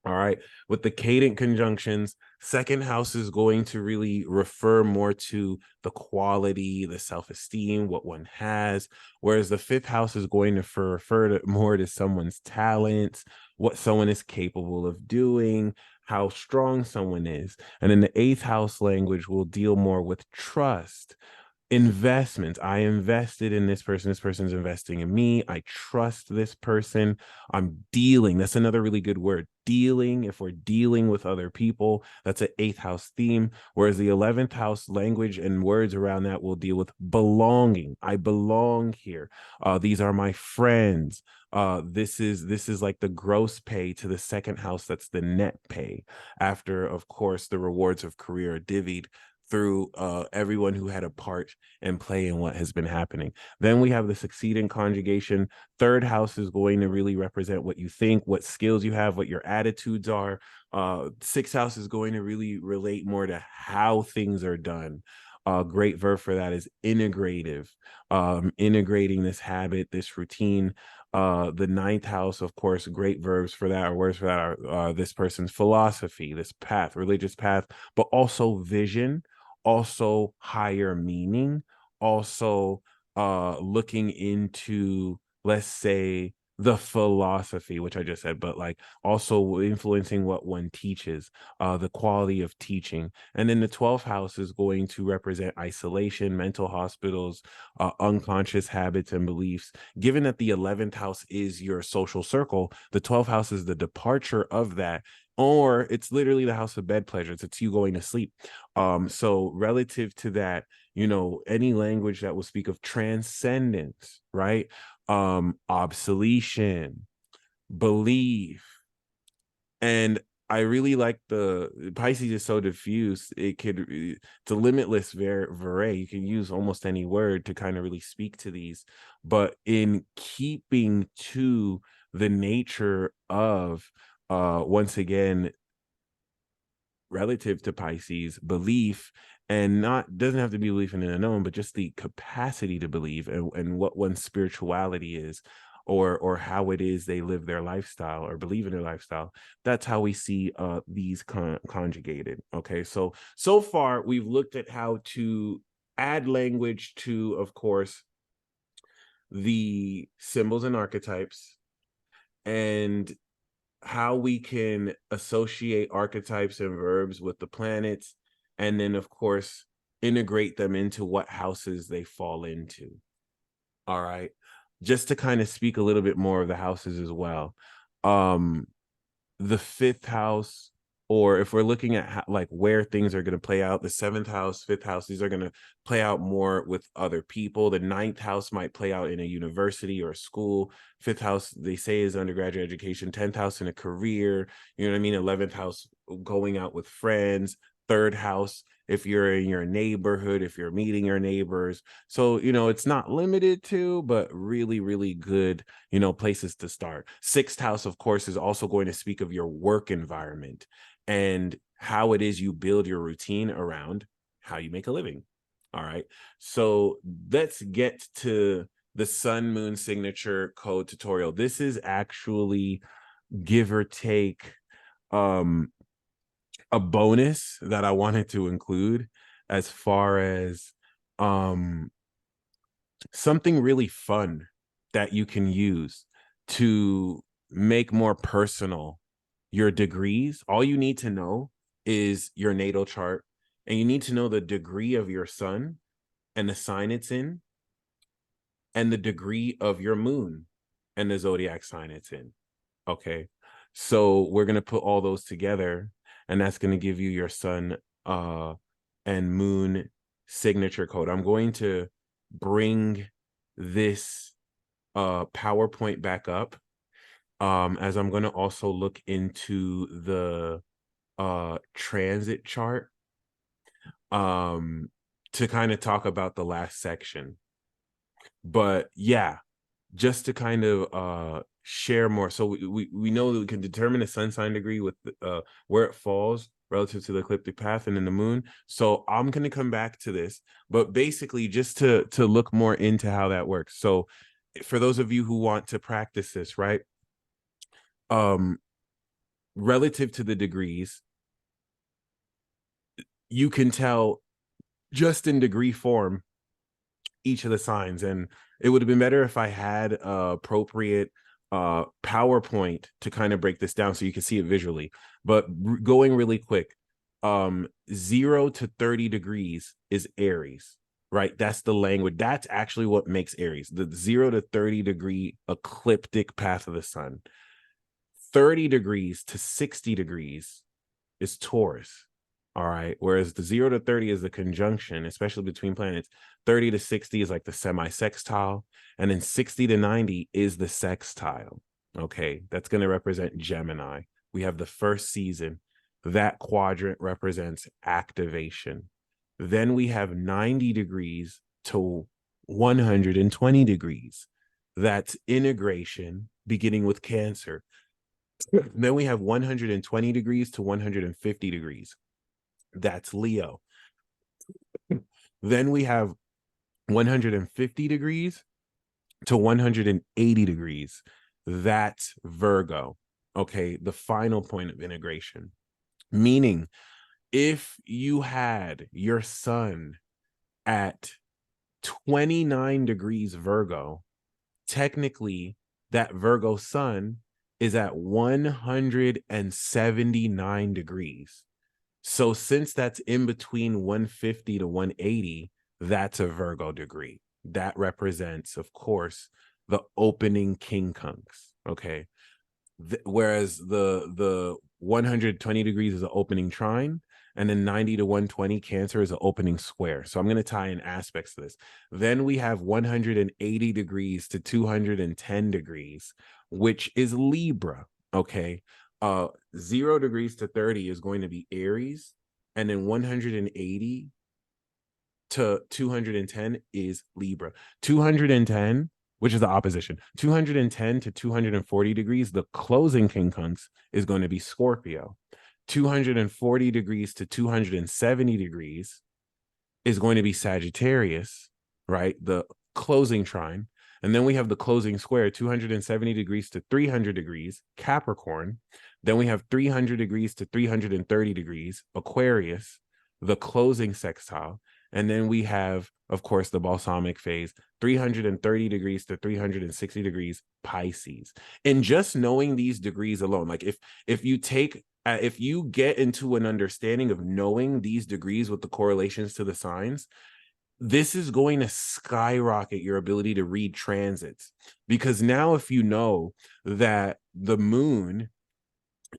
All right. With the cadent conjunctions, 2nd house is going to really refer more to the quality, the self-esteem, what one has. Whereas the 5th house is going to refer to more to someone's talents, what someone is capable of doing, how strong someone is. And then the 8th house language will deal more with trust, investments. I invested in this person. This person's investing in me. I trust this person. I'm dealing. That's another really good word. Dealing. If we're dealing with other people, that's an 8th house theme. Whereas the 11th house language and words around that will deal with belonging. I belong here. These are my friends. This is like the gross pay to the 2nd house. That's the net pay. After, of course, the rewards of career are divvied through everyone who had a part and play in what has been happening. Then we have the succeeding conjugation. 3rd house is going to really represent what you think, what skills you have, what your attitudes are. 6th house is going to really relate more to how things are done. Great verb for that is integrative, integrating this habit, this routine. The 9th house, of course, great verbs for that, or words for that are this person's philosophy, this path, religious path, but also vision, also higher meaning, also looking into, let's say, the philosophy, which I just said, but like also influencing what one teaches, the quality of teaching. And then the 12th house is going to represent isolation, mental hospitals, unconscious habits and beliefs. Given that the 11th house is your social circle, the 12th house is the departure of that, or it's literally the house of bed pleasures. It's you going to sleep. So relative to that, any language that will speak of transcendence, right? Obsolescence, belief. And I really like the Pisces is so diffuse. It's a limitless array. You can use almost any word to kind of really speak to these, but in keeping to the nature of, once again, relative to Pisces, belief, and not doesn't have to be belief in the unknown, but just the capacity to believe, and what one's spirituality is, or how it is they live their lifestyle or believe in their lifestyle. That's how we see these conjugated. Okay, so far we've looked at how to add language to, of course, the symbols and archetypes, and how we can associate archetypes and verbs with the planets, and then, of course, integrate them into what houses they fall into. All right. Just to kind of speak a little bit more of the houses as well. The 5th house, or if we're looking at like where things are going to play out, the 7th house, 5th house, these are going to play out more with other people. The 9th house might play out in a university or a school. 5th house, they say, is undergraduate education. 10th house in a career, you know what I mean? 11th house, going out with friends. 3rd house, if you're in your neighborhood, if you're meeting your neighbors. So, it's not limited to, but really, really good, places to start. 6th house, of course, is also going to speak of your work environment and how it is you build your routine around how you make a living. All right. So let's get to the sun moon signature code tutorial. This is actually, give or take, a bonus that I wanted to include, as far as something really fun that you can use to make more personal your degrees. All you need to know is your natal chart, and you need to know the degree of your sun, and the sign it's in, and the degree of your moon and the zodiac sign it's in. Okay. So we're going to put all those together, and that's going to give you your sun and moon signature code. I'm going to bring this PowerPoint back up, as I'm going to also look into the transit chart to kind of talk about the last section. But yeah, just to kind of share more. So we know that we can determine the sun sign degree with where it falls relative to the ecliptic path and in the moon. So I'm going to come back to this, but basically just to look more into how that works. So for those of you who want to practice this, right? Relative to the degrees, you can tell just in degree form each of the signs. And it would have been better if I had appropriate PowerPoint to kind of break this down so you can see it visually. But going really quick, 0 to 30 degrees is Aries, right? That's the language. That's actually what makes Aries, the 0 to 30 degree ecliptic path of the sun. 30 degrees to 60 degrees is Taurus. All right. Whereas the 0 to 30 is the conjunction, especially between planets. 30 to 60 is like the semi-sextile. And then 60 to 90 is the sextile. Okay. That's going to represent Gemini. We have the first season. That quadrant represents activation. Then we have 90 degrees to 120 degrees. That's integration, beginning with Cancer. Then we have 120 degrees to 150 degrees. That's Leo. Then we have 150 degrees to 180 degrees. That's Virgo. Okay, the final point of integration. Meaning, if you had your sun at 29 degrees Virgo, technically that Virgo sun is at 179 degrees. So since that's in between 150 to 180, that's a Virgo degree. That represents, of course, the opening quincunx. Okay. Whereas the 120 degrees is an opening trine, and then 90 to 120 Cancer is an opening square. So I'm going to tie in aspects to this. Then we have 180 degrees to 210 degrees, which is Libra. Okay. 0 degrees to 30 is going to be Aries, and then 180 to 210 is Libra. 210, which is the opposition, 210 to 240 degrees, the closing quincunx is going to be Scorpio. 240 degrees to 270 degrees is going to be Sagittarius, right? The closing trine. And then we have the closing square, 270 degrees to 300 degrees, Capricorn. Then we have 300 degrees to 330 degrees, Aquarius, the closing sextile. And then we have, of course, the balsamic phase, 330 degrees to 360 degrees, Pisces. And just knowing these degrees alone, like if you get into an understanding of knowing these degrees with the correlations to the signs, this is going to skyrocket your ability to read transits. Because now if you know that the moon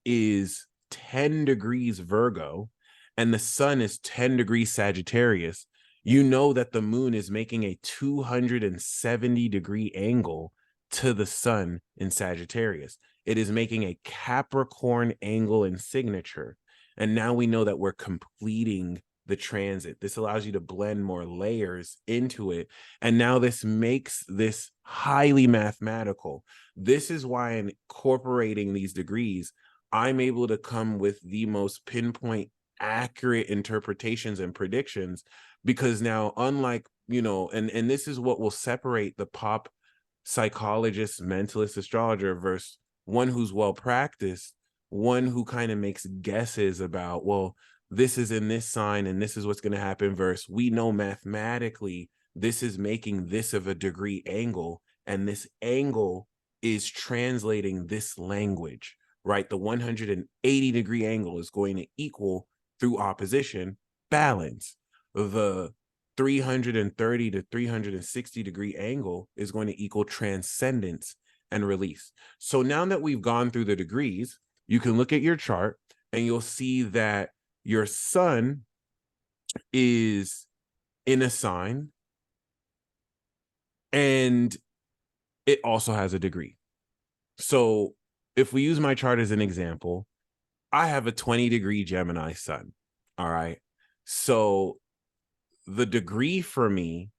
is 10 degrees Virgo and the sun is 10 degrees Sagittarius, you know that the moon is making a 270-degree angle to the sun in Sagittarius. It is making a Capricorn angle in signature. And now we know that we're completing the transit. This allows you to blend more layers into it. And now this makes this highly mathematical. This is why in incorporating these degrees, I'm able to come with the most pinpoint accurate interpretations and predictions, because now, unlike, and this is what will separate the pop psychologist, mentalist, astrologer versus one who's well practiced, one who kind of makes guesses about, well, this is in this sign and this is what's going to happen, versus we know mathematically this is making this of a degree angle, and this angle is translating this language, right? The 180-degree angle is going to equal, through opposition, balance. The 330 to 360-degree angle is going to equal transcendence and release. So now that we've gone through the degrees, you can look at your chart and you'll see that your sun is in a sign and it also has a degree. So if we use my chart as an example, I have a 20-degree Gemini sun. All right. So the degree for me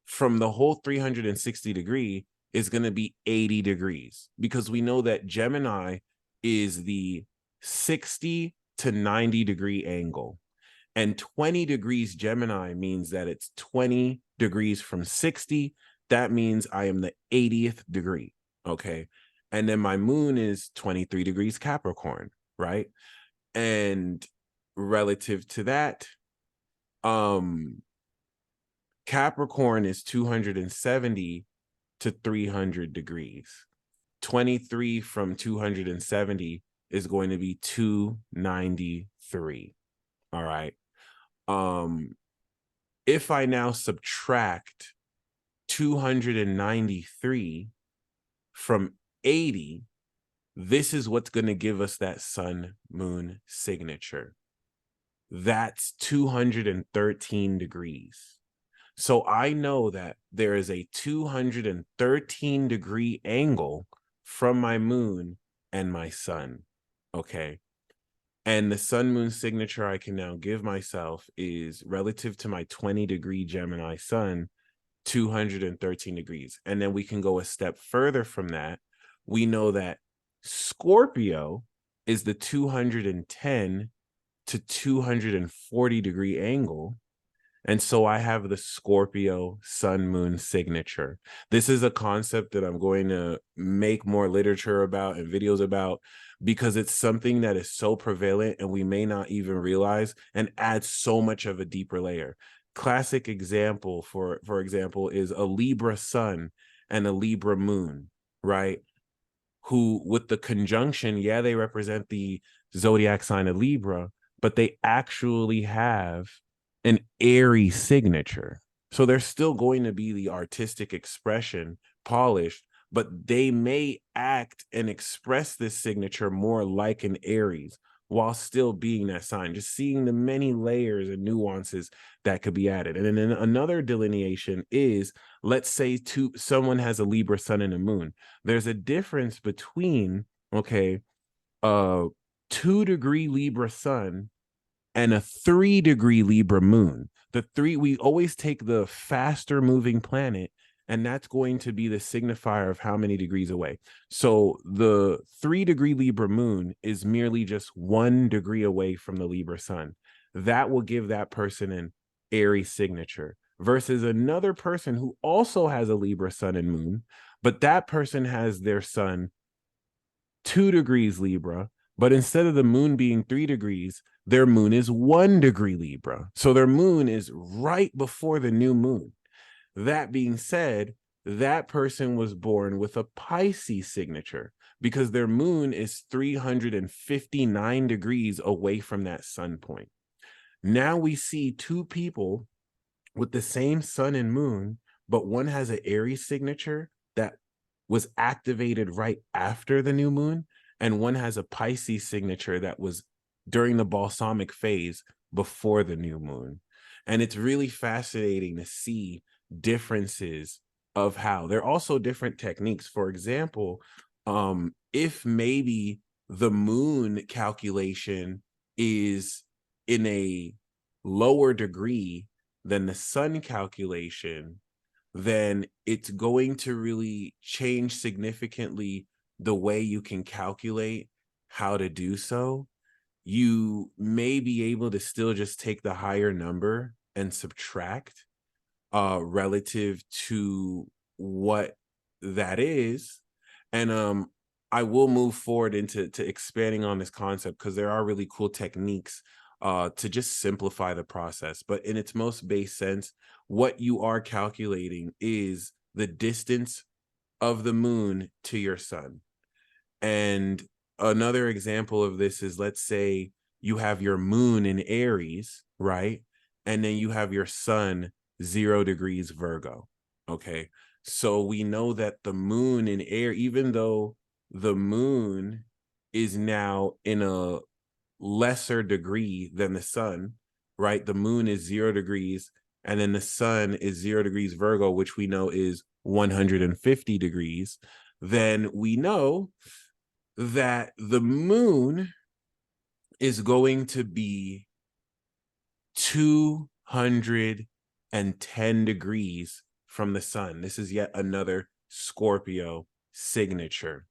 from the whole 360-degree is going to be 80 degrees, because we know that Gemini is the 60 to 90-degree angle. And 20 degrees Gemini means that it's 20 degrees from 60. That means I am the 80th degree. Okay. And then my moon is 23 degrees Capricorn, right? And relative to that, Capricorn is 270 to 300 degrees. 23 from 270 is going to be 293. All right. If I now subtract 293 from 80, this is what's going to give us that sun moon signature. That's 213 degrees. So I know that there is a 213-degree angle from my moon and my sun. Okay. And the sun moon signature I can now give myself is relative to my 20-degree Gemini sun, 213 degrees. And then we can go a step further from that. We know that Scorpio is the 210 to 240-degree angle. And so I have the Scorpio sun moon signature. This is a concept that I'm going to make more literature about and videos about, because it's something that is so prevalent and we may not even realize, and adds so much of a deeper layer. Classic example, for example, is a Libra sun and a Libra moon, right? Who, with the conjunction, yeah, they represent the zodiac sign of Libra, but they actually have an airy signature. So they're still going to be the artistic expression, polished, but they may act and express this signature more like an Aries while still being that sign, just seeing the many layers and nuances that could be added. And then another delineation is, let's say someone has a Libra sun and a moon. There's a difference between, okay, 2-degree Libra sun and a 3-degree Libra moon. We always take the faster moving planet, and that's going to be the signifier of how many degrees away. So the 3-degree Libra moon is merely just 1 degree away from the Libra sun. That will give that person an Aries signature, versus another person who also has a Libra sun and moon, but that person has their sun 2 degrees Libra, but instead of the moon being 3 degrees, their moon is 1 degree Libra. So their moon is right before the new moon. That being said, that person was born with a Pisces signature because their moon is 359 degrees away from that sun point. Now we see two people with the same sun and moon, but one has an Aries signature that was activated right after the new moon, and one has a Pisces signature that was during the balsamic phase before the new moon. And it's really fascinating to see differences of how there are also different techniques. For example, if maybe the moon calculation is in a lower degree than the sun calculation, then it's going to really change significantly the way you can calculate how to do so. You may be able to still just take the higher number and subtract relative to what that is. And I will move forward into expanding on this concept, because there are really cool techniques to just simplify the process. But in its most base sense, what you are calculating is the distance of the moon to your sun. And another example of this is, let's say you have your moon in Aries, right? And then you have your sun 0 degrees Virgo. Okay. So we know that the moon in air, even though the moon is now in a lesser degree than the sun, right? The moon is 0 degrees, and then the sun is 0 degrees Virgo, which we know is 150 degrees. Then we know that the moon is going to be 210 degrees from the sun. This is yet another Scorpio signature.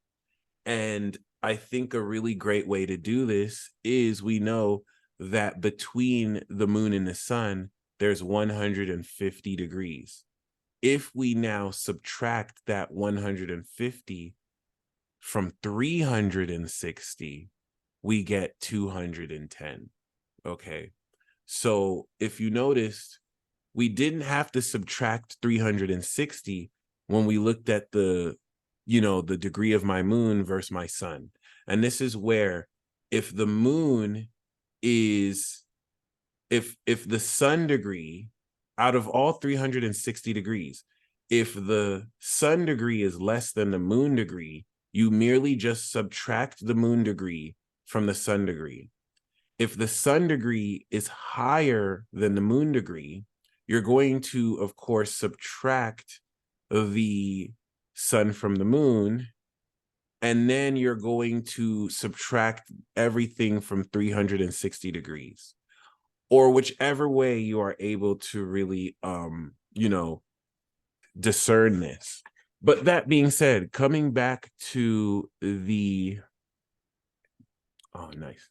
And I think a really great way to do this is we know that between the moon and the sun, there's 150 degrees. If we now subtract that 150 from 360, we get 210. Okay. So if you noticed, we didn't have to subtract 360 when we looked at the degree of my moon versus my sun. And this is where if the moon is, if the sun degree out of all 360 degrees, if the sun degree is less than the moon degree, you merely just subtract the moon degree from the sun degree. If the sun degree is higher than the moon degree, you're going to, of course, subtract the sun from the moon, and then you're going to subtract everything from 360 degrees, or whichever way you are able to really, discern this. But that being said, coming back to the, oh, nice.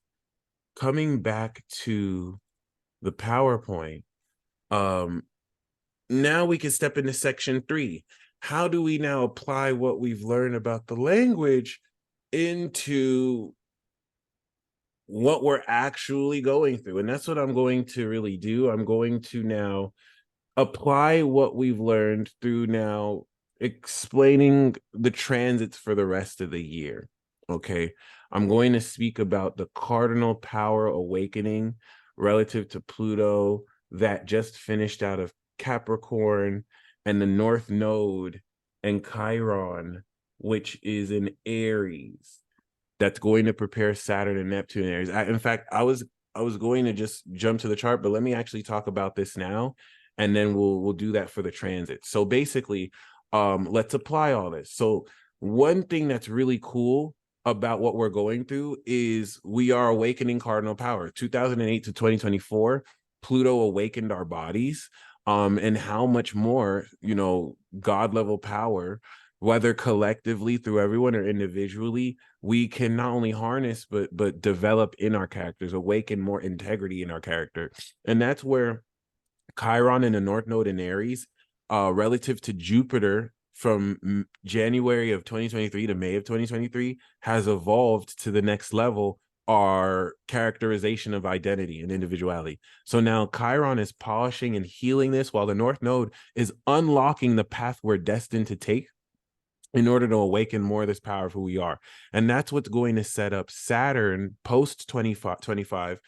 Coming back to the PowerPoint, now we can step into section 3. How do we now apply what we've learned about the language into what we're actually going through? And that's what I'm going to really do. I'm going to now apply what we've learned through now explaining the transits for the rest of the year. Okay. I'm going to speak about the cardinal power awakening relative to Pluto that just finished out of Capricorn, and the North Node and Chiron, which is in Aries, that's going to prepare Saturn and Neptune in Aries. In fact, I was going to just jump to the chart, but let me actually talk about this now, and then we'll do that for the transit. So basically, let's apply all this. So one thing that's really cool about what we're going through is we are awakening cardinal power. 2008 to 2024, Pluto awakened our bodies, and how much more, God level power, whether collectively through everyone or individually, we can not only harness but develop in our characters, awaken more integrity in our character. And that's where Chiron in the North Node in Aries, relative to Jupiter from January of 2023 to May of 2023, has evolved to the next level, our characterization of identity and individuality. So now Chiron is polishing and healing this, while the North Node is unlocking the path we're destined to take in order to awaken more of this power of who we are. And that's what's going to set up Saturn post 2025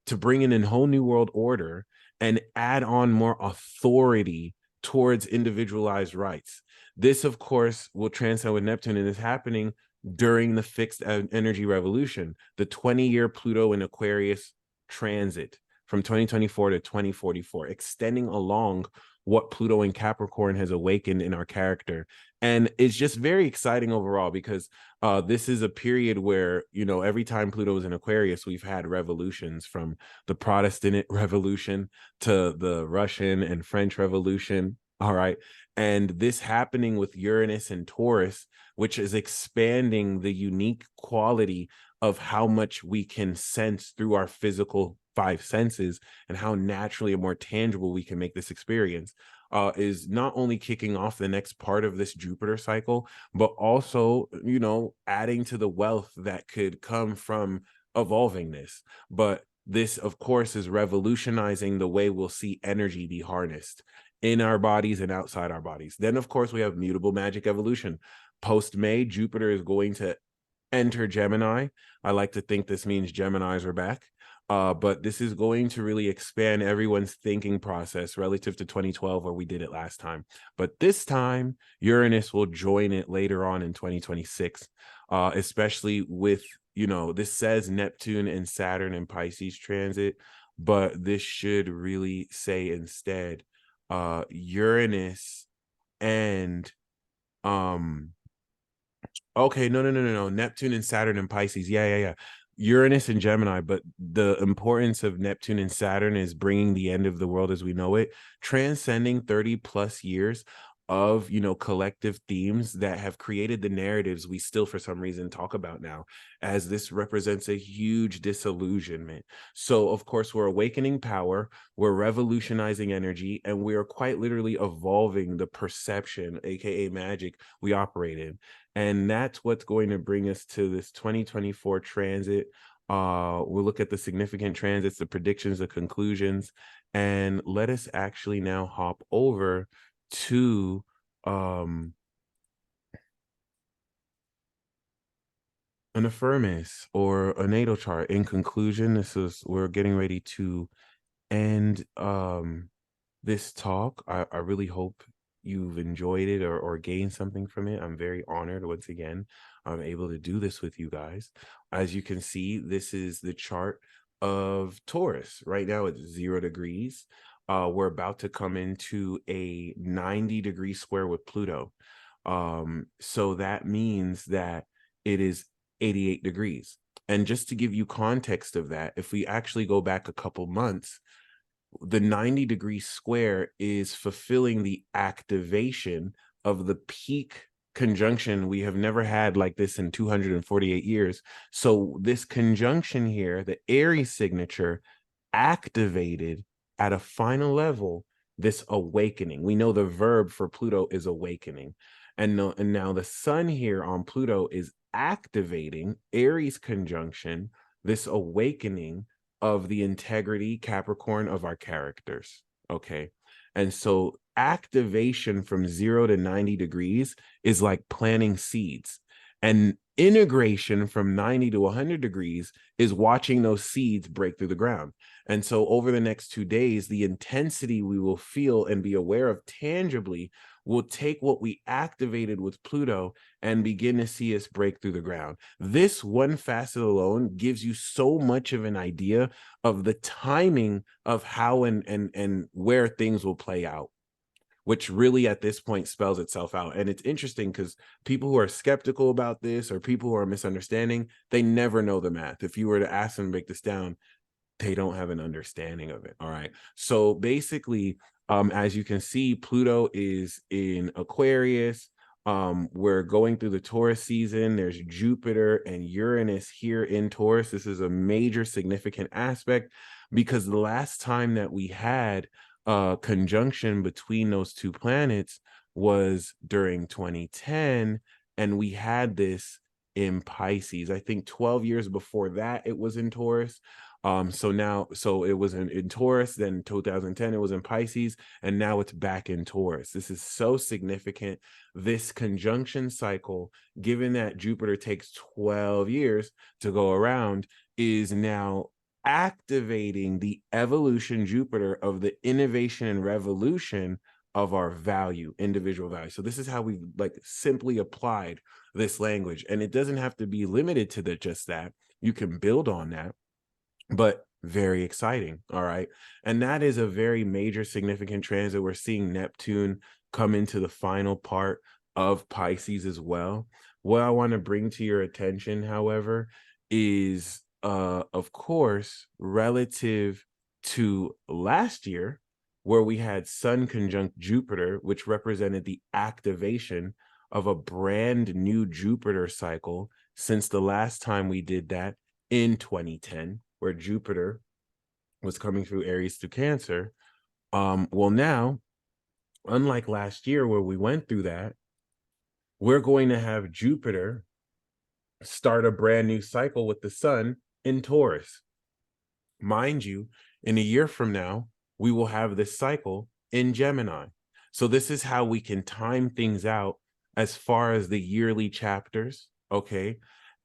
to bring in a whole new world order and add on more authority towards individualized rights. This, of course, will transcend with Neptune, and is happening during the fixed energy revolution, the 20-year Pluto in Aquarius transit from 2024 to 2044, extending along what Pluto in Capricorn has awakened in our character. And it's just very exciting overall, because this is a period where, every time Pluto was in Aquarius, we've had revolutions, from the Protestant Revolution to the Russian and French Revolution. All right. And this happening with Uranus and Taurus, which is expanding the unique quality of how much we can sense through our physical 5 senses, and how naturally and more tangible we can make this experience, is not only kicking off the next part of this Jupiter cycle, but also, adding to the wealth that could come from evolving this. But this, of course, is revolutionizing the way we'll see energy be harnessed in our bodies and outside our bodies. Then, of course, we have mutable magic evolution. Post-May, Jupiter is going to enter Gemini. I like to think this means Geminis are back. But this is going to really expand everyone's thinking process relative to 2012, where we did it last time. But this time, Uranus will join it later on in 2026, especially with, this says Neptune and Saturn and Pisces transit, but this should really say instead Uranus and okay, no. Neptune and Saturn and Pisces. Yeah. Uranus and Gemini, but the importance of Neptune and Saturn is bringing the end of the world as we know it, transcending 30 plus years of, collective themes that have created the narratives we still for some reason talk about now, as this represents a huge disillusionment. So of course we're awakening power, we're revolutionizing energy, and we are quite literally evolving the perception, aka magic, we operate in. And that's what's going to bring us to this 2024 transit. We'll look at the significant transits, the predictions, the conclusions, and let us actually now hop over to an affirmance or a natal chart. In conclusion, we're getting ready to end this talk. I really hope you've enjoyed it or gained something from it. I'm very honored once again I'm able to do this with you guys. As you can see, this is the chart of Taurus. Right now it's 0 degrees. We're about to come into a 90-degree square with Pluto. So that means that it is 88 degrees. And just to give you context of that, if we actually go back a couple months, the 90-degree square is fulfilling the activation of the peak conjunction we have never had like this in 248 years. So this conjunction here, the Aries signature, activated at a final level this awakening. We know the verb for Pluto is awakening. And now the sun here on Pluto is activating Aries conjunction, this awakening of the integrity, Capricorn, of our characters. Okay. And so activation from 0 to 90 degrees is like planting seeds. And integration from 90 to 100 degrees is watching those seeds break through the ground. And so over the next 2 days, the intensity we will feel and be aware of tangibly will take what we activated with Pluto and begin to see us break through the ground. This one facet alone gives you so much of an idea of the timing of how and where things will play out, which really at this point spells itself out. And it's interesting because people who are skeptical about this or people who are misunderstanding, they never know the math. If you were to ask them to break this down, they don't have an understanding of it. All right. So basically, as you can see, Pluto is in Aquarius. We're going through the Taurus season. There's Jupiter and Uranus here in Taurus. This is a major significant aspect because the last time that we had a conjunction between those two planets was during 2010, and we had this in Pisces. I think 12 years before that, it was in Taurus. So it was in Taurus, then 2010 it was in Pisces, and now it's back in Taurus. This is so significant. This conjunction cycle, given that Jupiter takes 12 years to go around, is now activating the evolution Jupiter of the innovation and revolution of our value, individual value. So this is how we like simply applied this language, and it doesn't have to be limited to just that. You can build on that, but very exciting. All right. And that is a very major significant transit. We're seeing Neptune come into the final part of Pisces as well. What I want to bring to your attention, however, is of course, relative to last year, where we had Sun conjunct Jupiter, which represented the activation of a brand new Jupiter cycle since the last time we did that in 2010, where Jupiter was coming through Aries to Cancer. Well, now, unlike last year where we went through that, we're going to have Jupiter start a brand new cycle with the sun in Taurus. Mind you, in a year from now, we will have this cycle in Gemini. So this is how we can time things out as far as the yearly chapters, okay?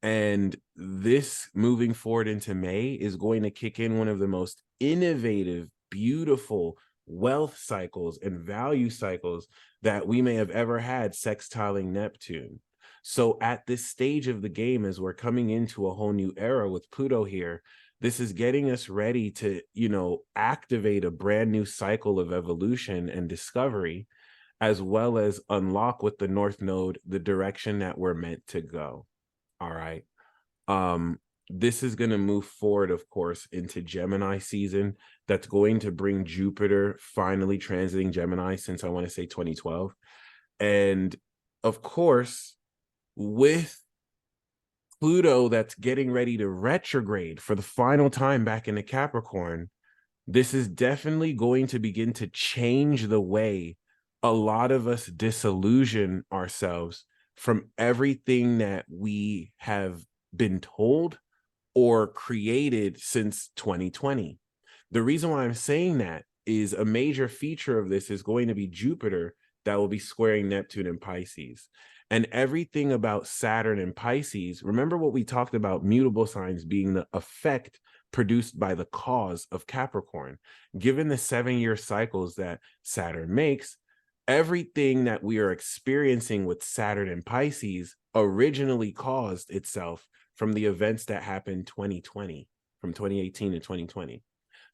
And this moving forward into May is going to kick in one of the most innovative, beautiful wealth cycles and value cycles that we may have ever had, sextiling Neptune. So at this stage of the game, as we're coming into a whole new era with Pluto here, this is getting us ready to, activate a brand new cycle of evolution and discovery, as well as unlock with the North Node the direction that we're meant to go. All right. Um, this is going to move forward, of course, into Gemini season. That's going to bring Jupiter finally transiting Gemini since I want to say 2012. And of course, with Pluto that's getting ready to retrograde for the final time back into Capricorn, this is definitely going to begin to change the way a lot of us disillusion ourselves from everything that we have been told or created since 2020. The reason why I'm saying that is a major feature of this is going to be Jupiter that will be squaring Neptune and Pisces. And everything about Saturn and Pisces, remember what we talked about mutable signs being the effect produced by the cause of Capricorn. Given the 7-year cycles that Saturn makes, everything that we are experiencing with Saturn and Pisces originally caused itself from the events that happened 2020, from 2018 to 2020.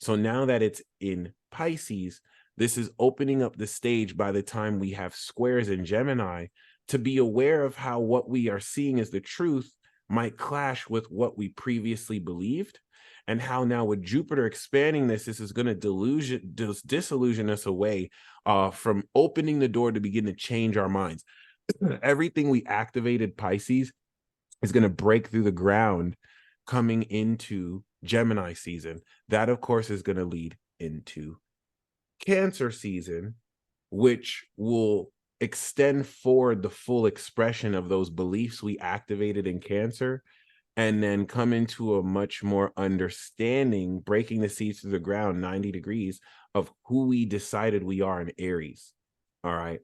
So now that it's in Pisces, this is opening up the stage by the time we have squares in Gemini to be aware of how what we are seeing as the truth might clash with what we previously believed, and how now with Jupiter expanding this is going to disillusion us away from opening the door to begin to change our minds. Everything we activated Pisces is going to break through the ground coming into Gemini season. That, of course, is going to lead into Cancer season, which will extend forward the full expression of those beliefs we activated in Cancer, and then come into a much more understanding, breaking the seeds to the ground 90 degrees of who we decided we are in Aries. All right.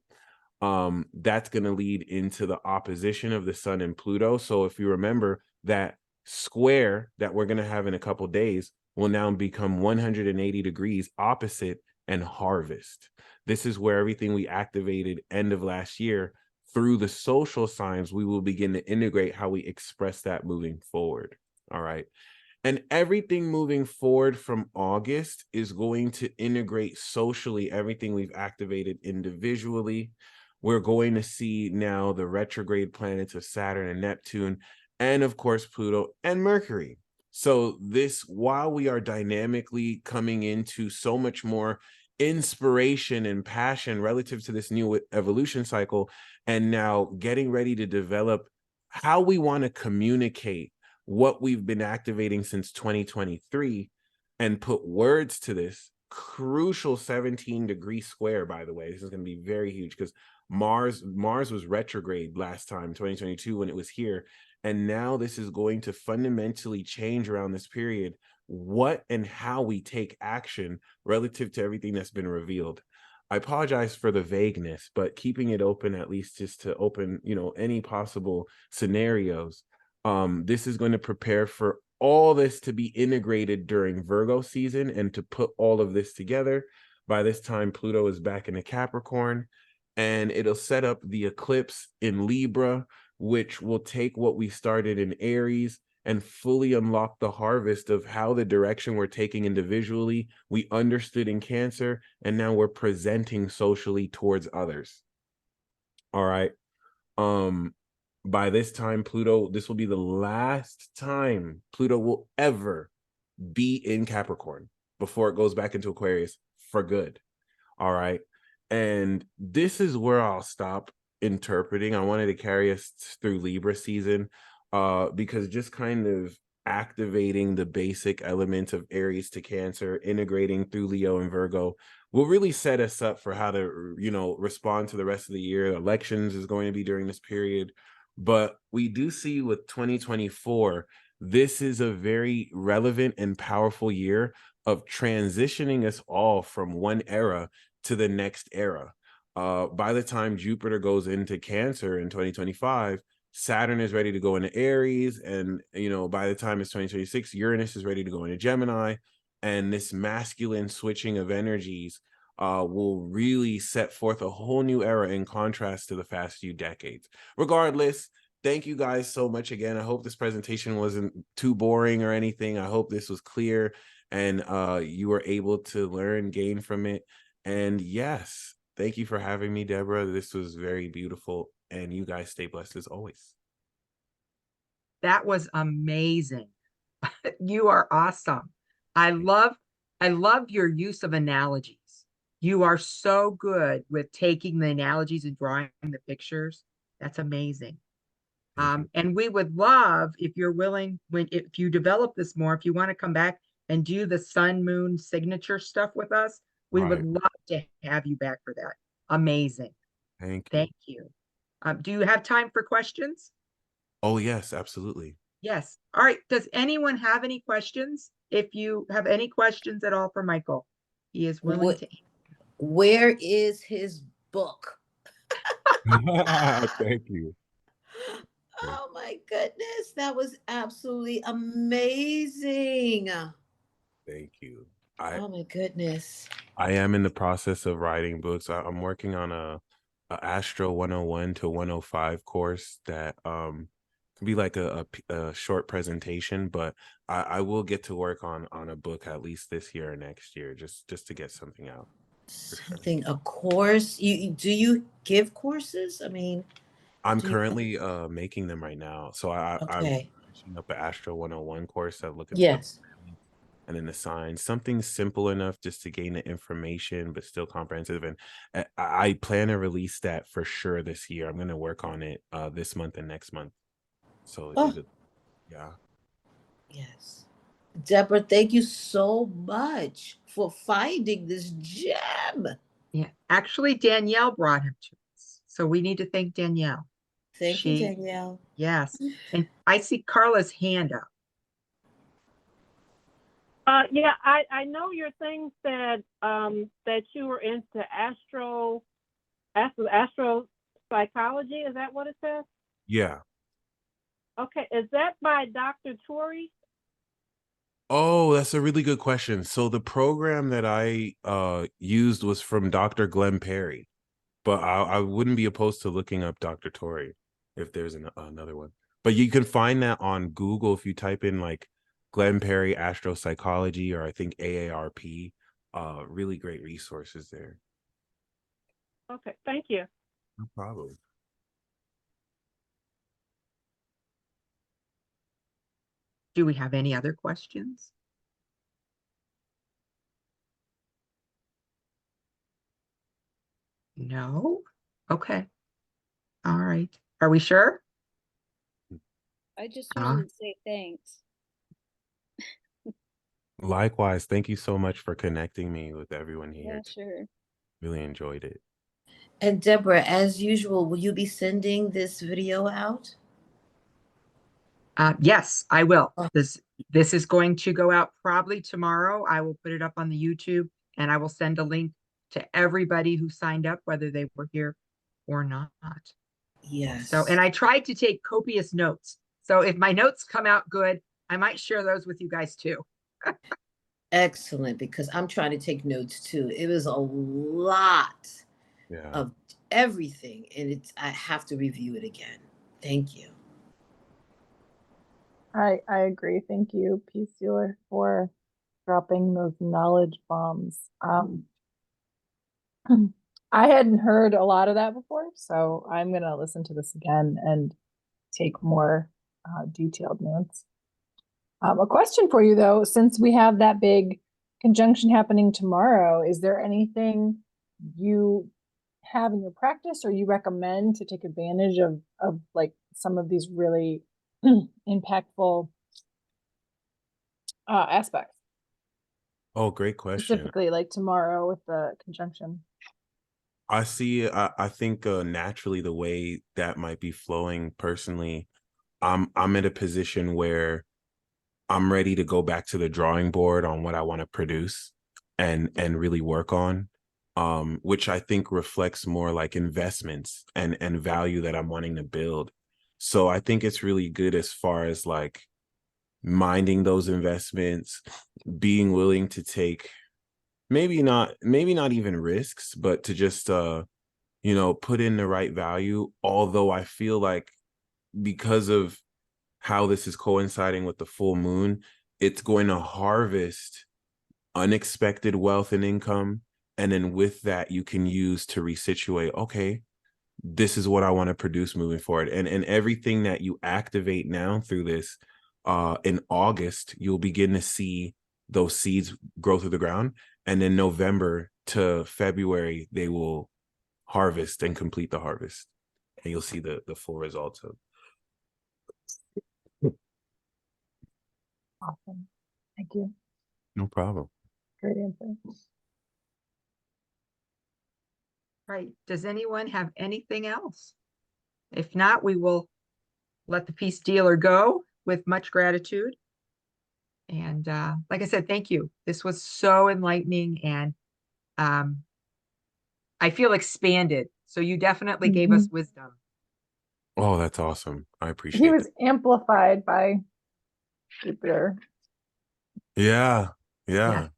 That's going to lead into the opposition of the Sun and Pluto. So if you remember, that square that we're going to have in a couple days will now become 180 degrees opposite and harvest. This is where everything we activated end of last year through the social signs, we will begin to integrate how we express that moving forward. All right. And everything moving forward from August is going to integrate socially everything we've activated individually. We're going to see now the retrograde planets of Saturn and Neptune, and of course, Pluto and Mercury. So this, while we are dynamically coming into so much more inspiration and passion relative to this new evolution cycle, and now getting ready to develop how we want to communicate what we've been activating since 2023 and put words to this crucial 17-degree square. By the way, this is going to be very huge because Mars was retrograde last time, 2022, when it was here. And now this is going to fundamentally change around this period what and how we take action relative to everything that's been revealed. I apologize for the vagueness, but keeping it open, at least just to open, any possible scenarios. This is going to prepare for all this to be integrated during Virgo season and to put all of this together. By this time, Pluto is back in a Capricorn, and it'll set up the eclipse in Libra, which will take what we started in Aries and fully unlock the harvest of how the direction we're taking individually, we understood in Cancer, and now we're presenting socially towards others. All right. By this time, Pluto, this will be the last time Pluto will ever be in Capricorn before it goes back into Aquarius for good. All right. And this is where I'll stop interpreting. I wanted to carry us through Libra season because just kind of activating the basic elements of Aries to Cancer, integrating through Leo and Virgo will really set us up for how to, respond to the rest of the year. Elections is going to be during this period. But we do see with 2024, this is a very relevant and powerful year of transitioning us all from one era to the next era. By the time Jupiter goes into Cancer in 2025, Saturn is ready to go into Aries, and by the time it's 2026, Uranus is ready to go into Gemini, and this masculine switching of energies will really set forth a whole new era in contrast to the past few decades. Regardless, thank you guys so much again. I hope this presentation wasn't too boring or anything. I hope this was clear and you were able to learn, gain from it. And yes, thank you for having me, Deborah. This was very beautiful. And you guys stay blessed as always. That was amazing. You are awesome. I love your use of analogies. You are so good with taking the analogies and drawing the pictures. That's amazing. Thank you. And we would love, if you're willing, if you develop this more, if you want to come back and do the sun moon signature stuff with us, we would Right. love to have you back for that. Amazing. Thank you. Thank you. Do you have time for questions? Oh, yes, absolutely. Yes. All right. Does anyone have any questions? If you have any questions at all for Michael, he is willing to. Where is his book? Thank you. Oh my goodness, that was absolutely amazing. Thank you. Oh my goodness. I am in the process of writing books. I'm working on a Astro 101 to 105 course that can be like a short presentation, but I will get to work on a book at least this year or next year, just to get something out for sure. Something, a course. Do you give courses? I mean, I'm do you? currently making them right now. So I'm Okay. finishing up an Astro 101 course that looking for the Yes. and then the signs, something simple enough just to gain the information, but still comprehensive. And I plan to release that for sure this year. I'm going to work on it this month and next month. So Oh, yeah. yes. Deborah, thank you so much for finding this gem. Yeah. Actually, Danielle brought him to us. So we need to thank Danielle. Thank you, Danielle. Yes. And I see Carla's hand up. Yeah, I know your thing said that you were into AstroPsychology. Is that what it says? Yeah. Okay, is that by Dr. Tori? Oh, that's a really good question. So the program that I used was from Dr. Glenn Perry, but I wouldn't be opposed to looking up Dr. Tori if there's another one. But you can find that on Google if you type in like Glenn Perry Astropsychology, or I think AARP. Really great resources there. Okay, thank you. No problem. Do we have any other questions? No? Okay. All right. Are we sure? I just wanted to say thanks. Likewise, thank you so much for connecting me with everyone here. Yeah, sure. Really enjoyed it. And Deborah, as usual, will you be sending this video out? Yes, I will. This is going to go out probably tomorrow. I will put it up on the YouTube, and I will send a link to everybody who signed up, whether they were here or not. Yes. So, and I tried to take copious notes. So if my notes come out good, I might share those with you guys too. Excellent, because I'm trying to take notes too. It was a lot of everything, and I have to review it again. Thank you. I agree. Thank you, P. Steeler, for dropping those knowledge bombs. I hadn't heard a lot of that before, so I'm going to listen to this again and take more detailed notes. A question for you, though, since we have that big conjunction happening tomorrow, is there anything you have in your practice or you recommend to take advantage of like some of these really impactful aspects? Oh, great question. Specifically, like tomorrow with the conjunction. I see. I think naturally the way that might be flowing personally, I'm in a position where I'm ready to go back to the drawing board on what I want to produce and really work on, which I think reflects more like investments and value that I'm wanting to build. So I think it's really good as far as like minding those investments, being willing to take maybe not even risks, but to just put in the right value. Although I feel like because of how this is coinciding with the full moon, it's going to harvest unexpected wealth and income. And then with that, you can use to resituate, okay, this is what I want to produce moving forward. And everything that you activate now through this, in August, you'll begin to see those seeds grow through the ground. And then November to February, they will harvest and complete the harvest. And you'll see the full results of. Awesome. Thank you. No problem. Great answer. Right. Does anyone have anything else? If not, we will let the peace dealer go with much gratitude. And like I said, thank you. This was so enlightening, and I feel expanded. So you definitely gave us wisdom. Oh, that's awesome. I appreciate He was it. amplified by Jupiter. Yeah. Yes.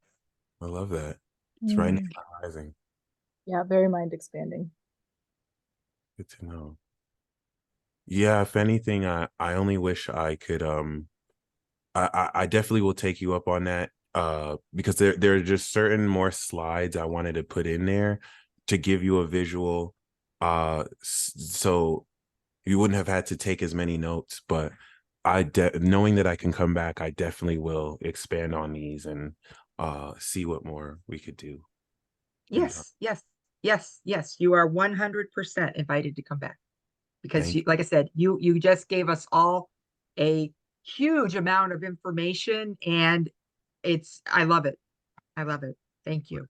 I love that. It's right next to rising. Yeah, very mind expanding. Good to know. Yeah, if anything, I only wish I could I definitely will take you up on that, because there are just certain more slides I wanted to put in there to give you a visual, so you wouldn't have had to take as many notes. But knowing that I can come back, I definitely will expand on these and see what more we could do. Yes, yes. You are 100% invited to come back, because like I said, you just gave us all a huge amount of information, and I love it. I love it. Thank you.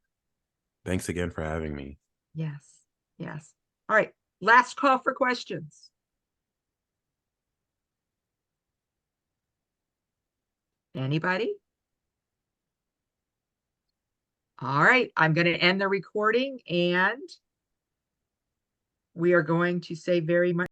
Thanks again for having me. Yes. All right. Last call for questions. Anybody? All right. I'm going to end the recording, and we are going to say very much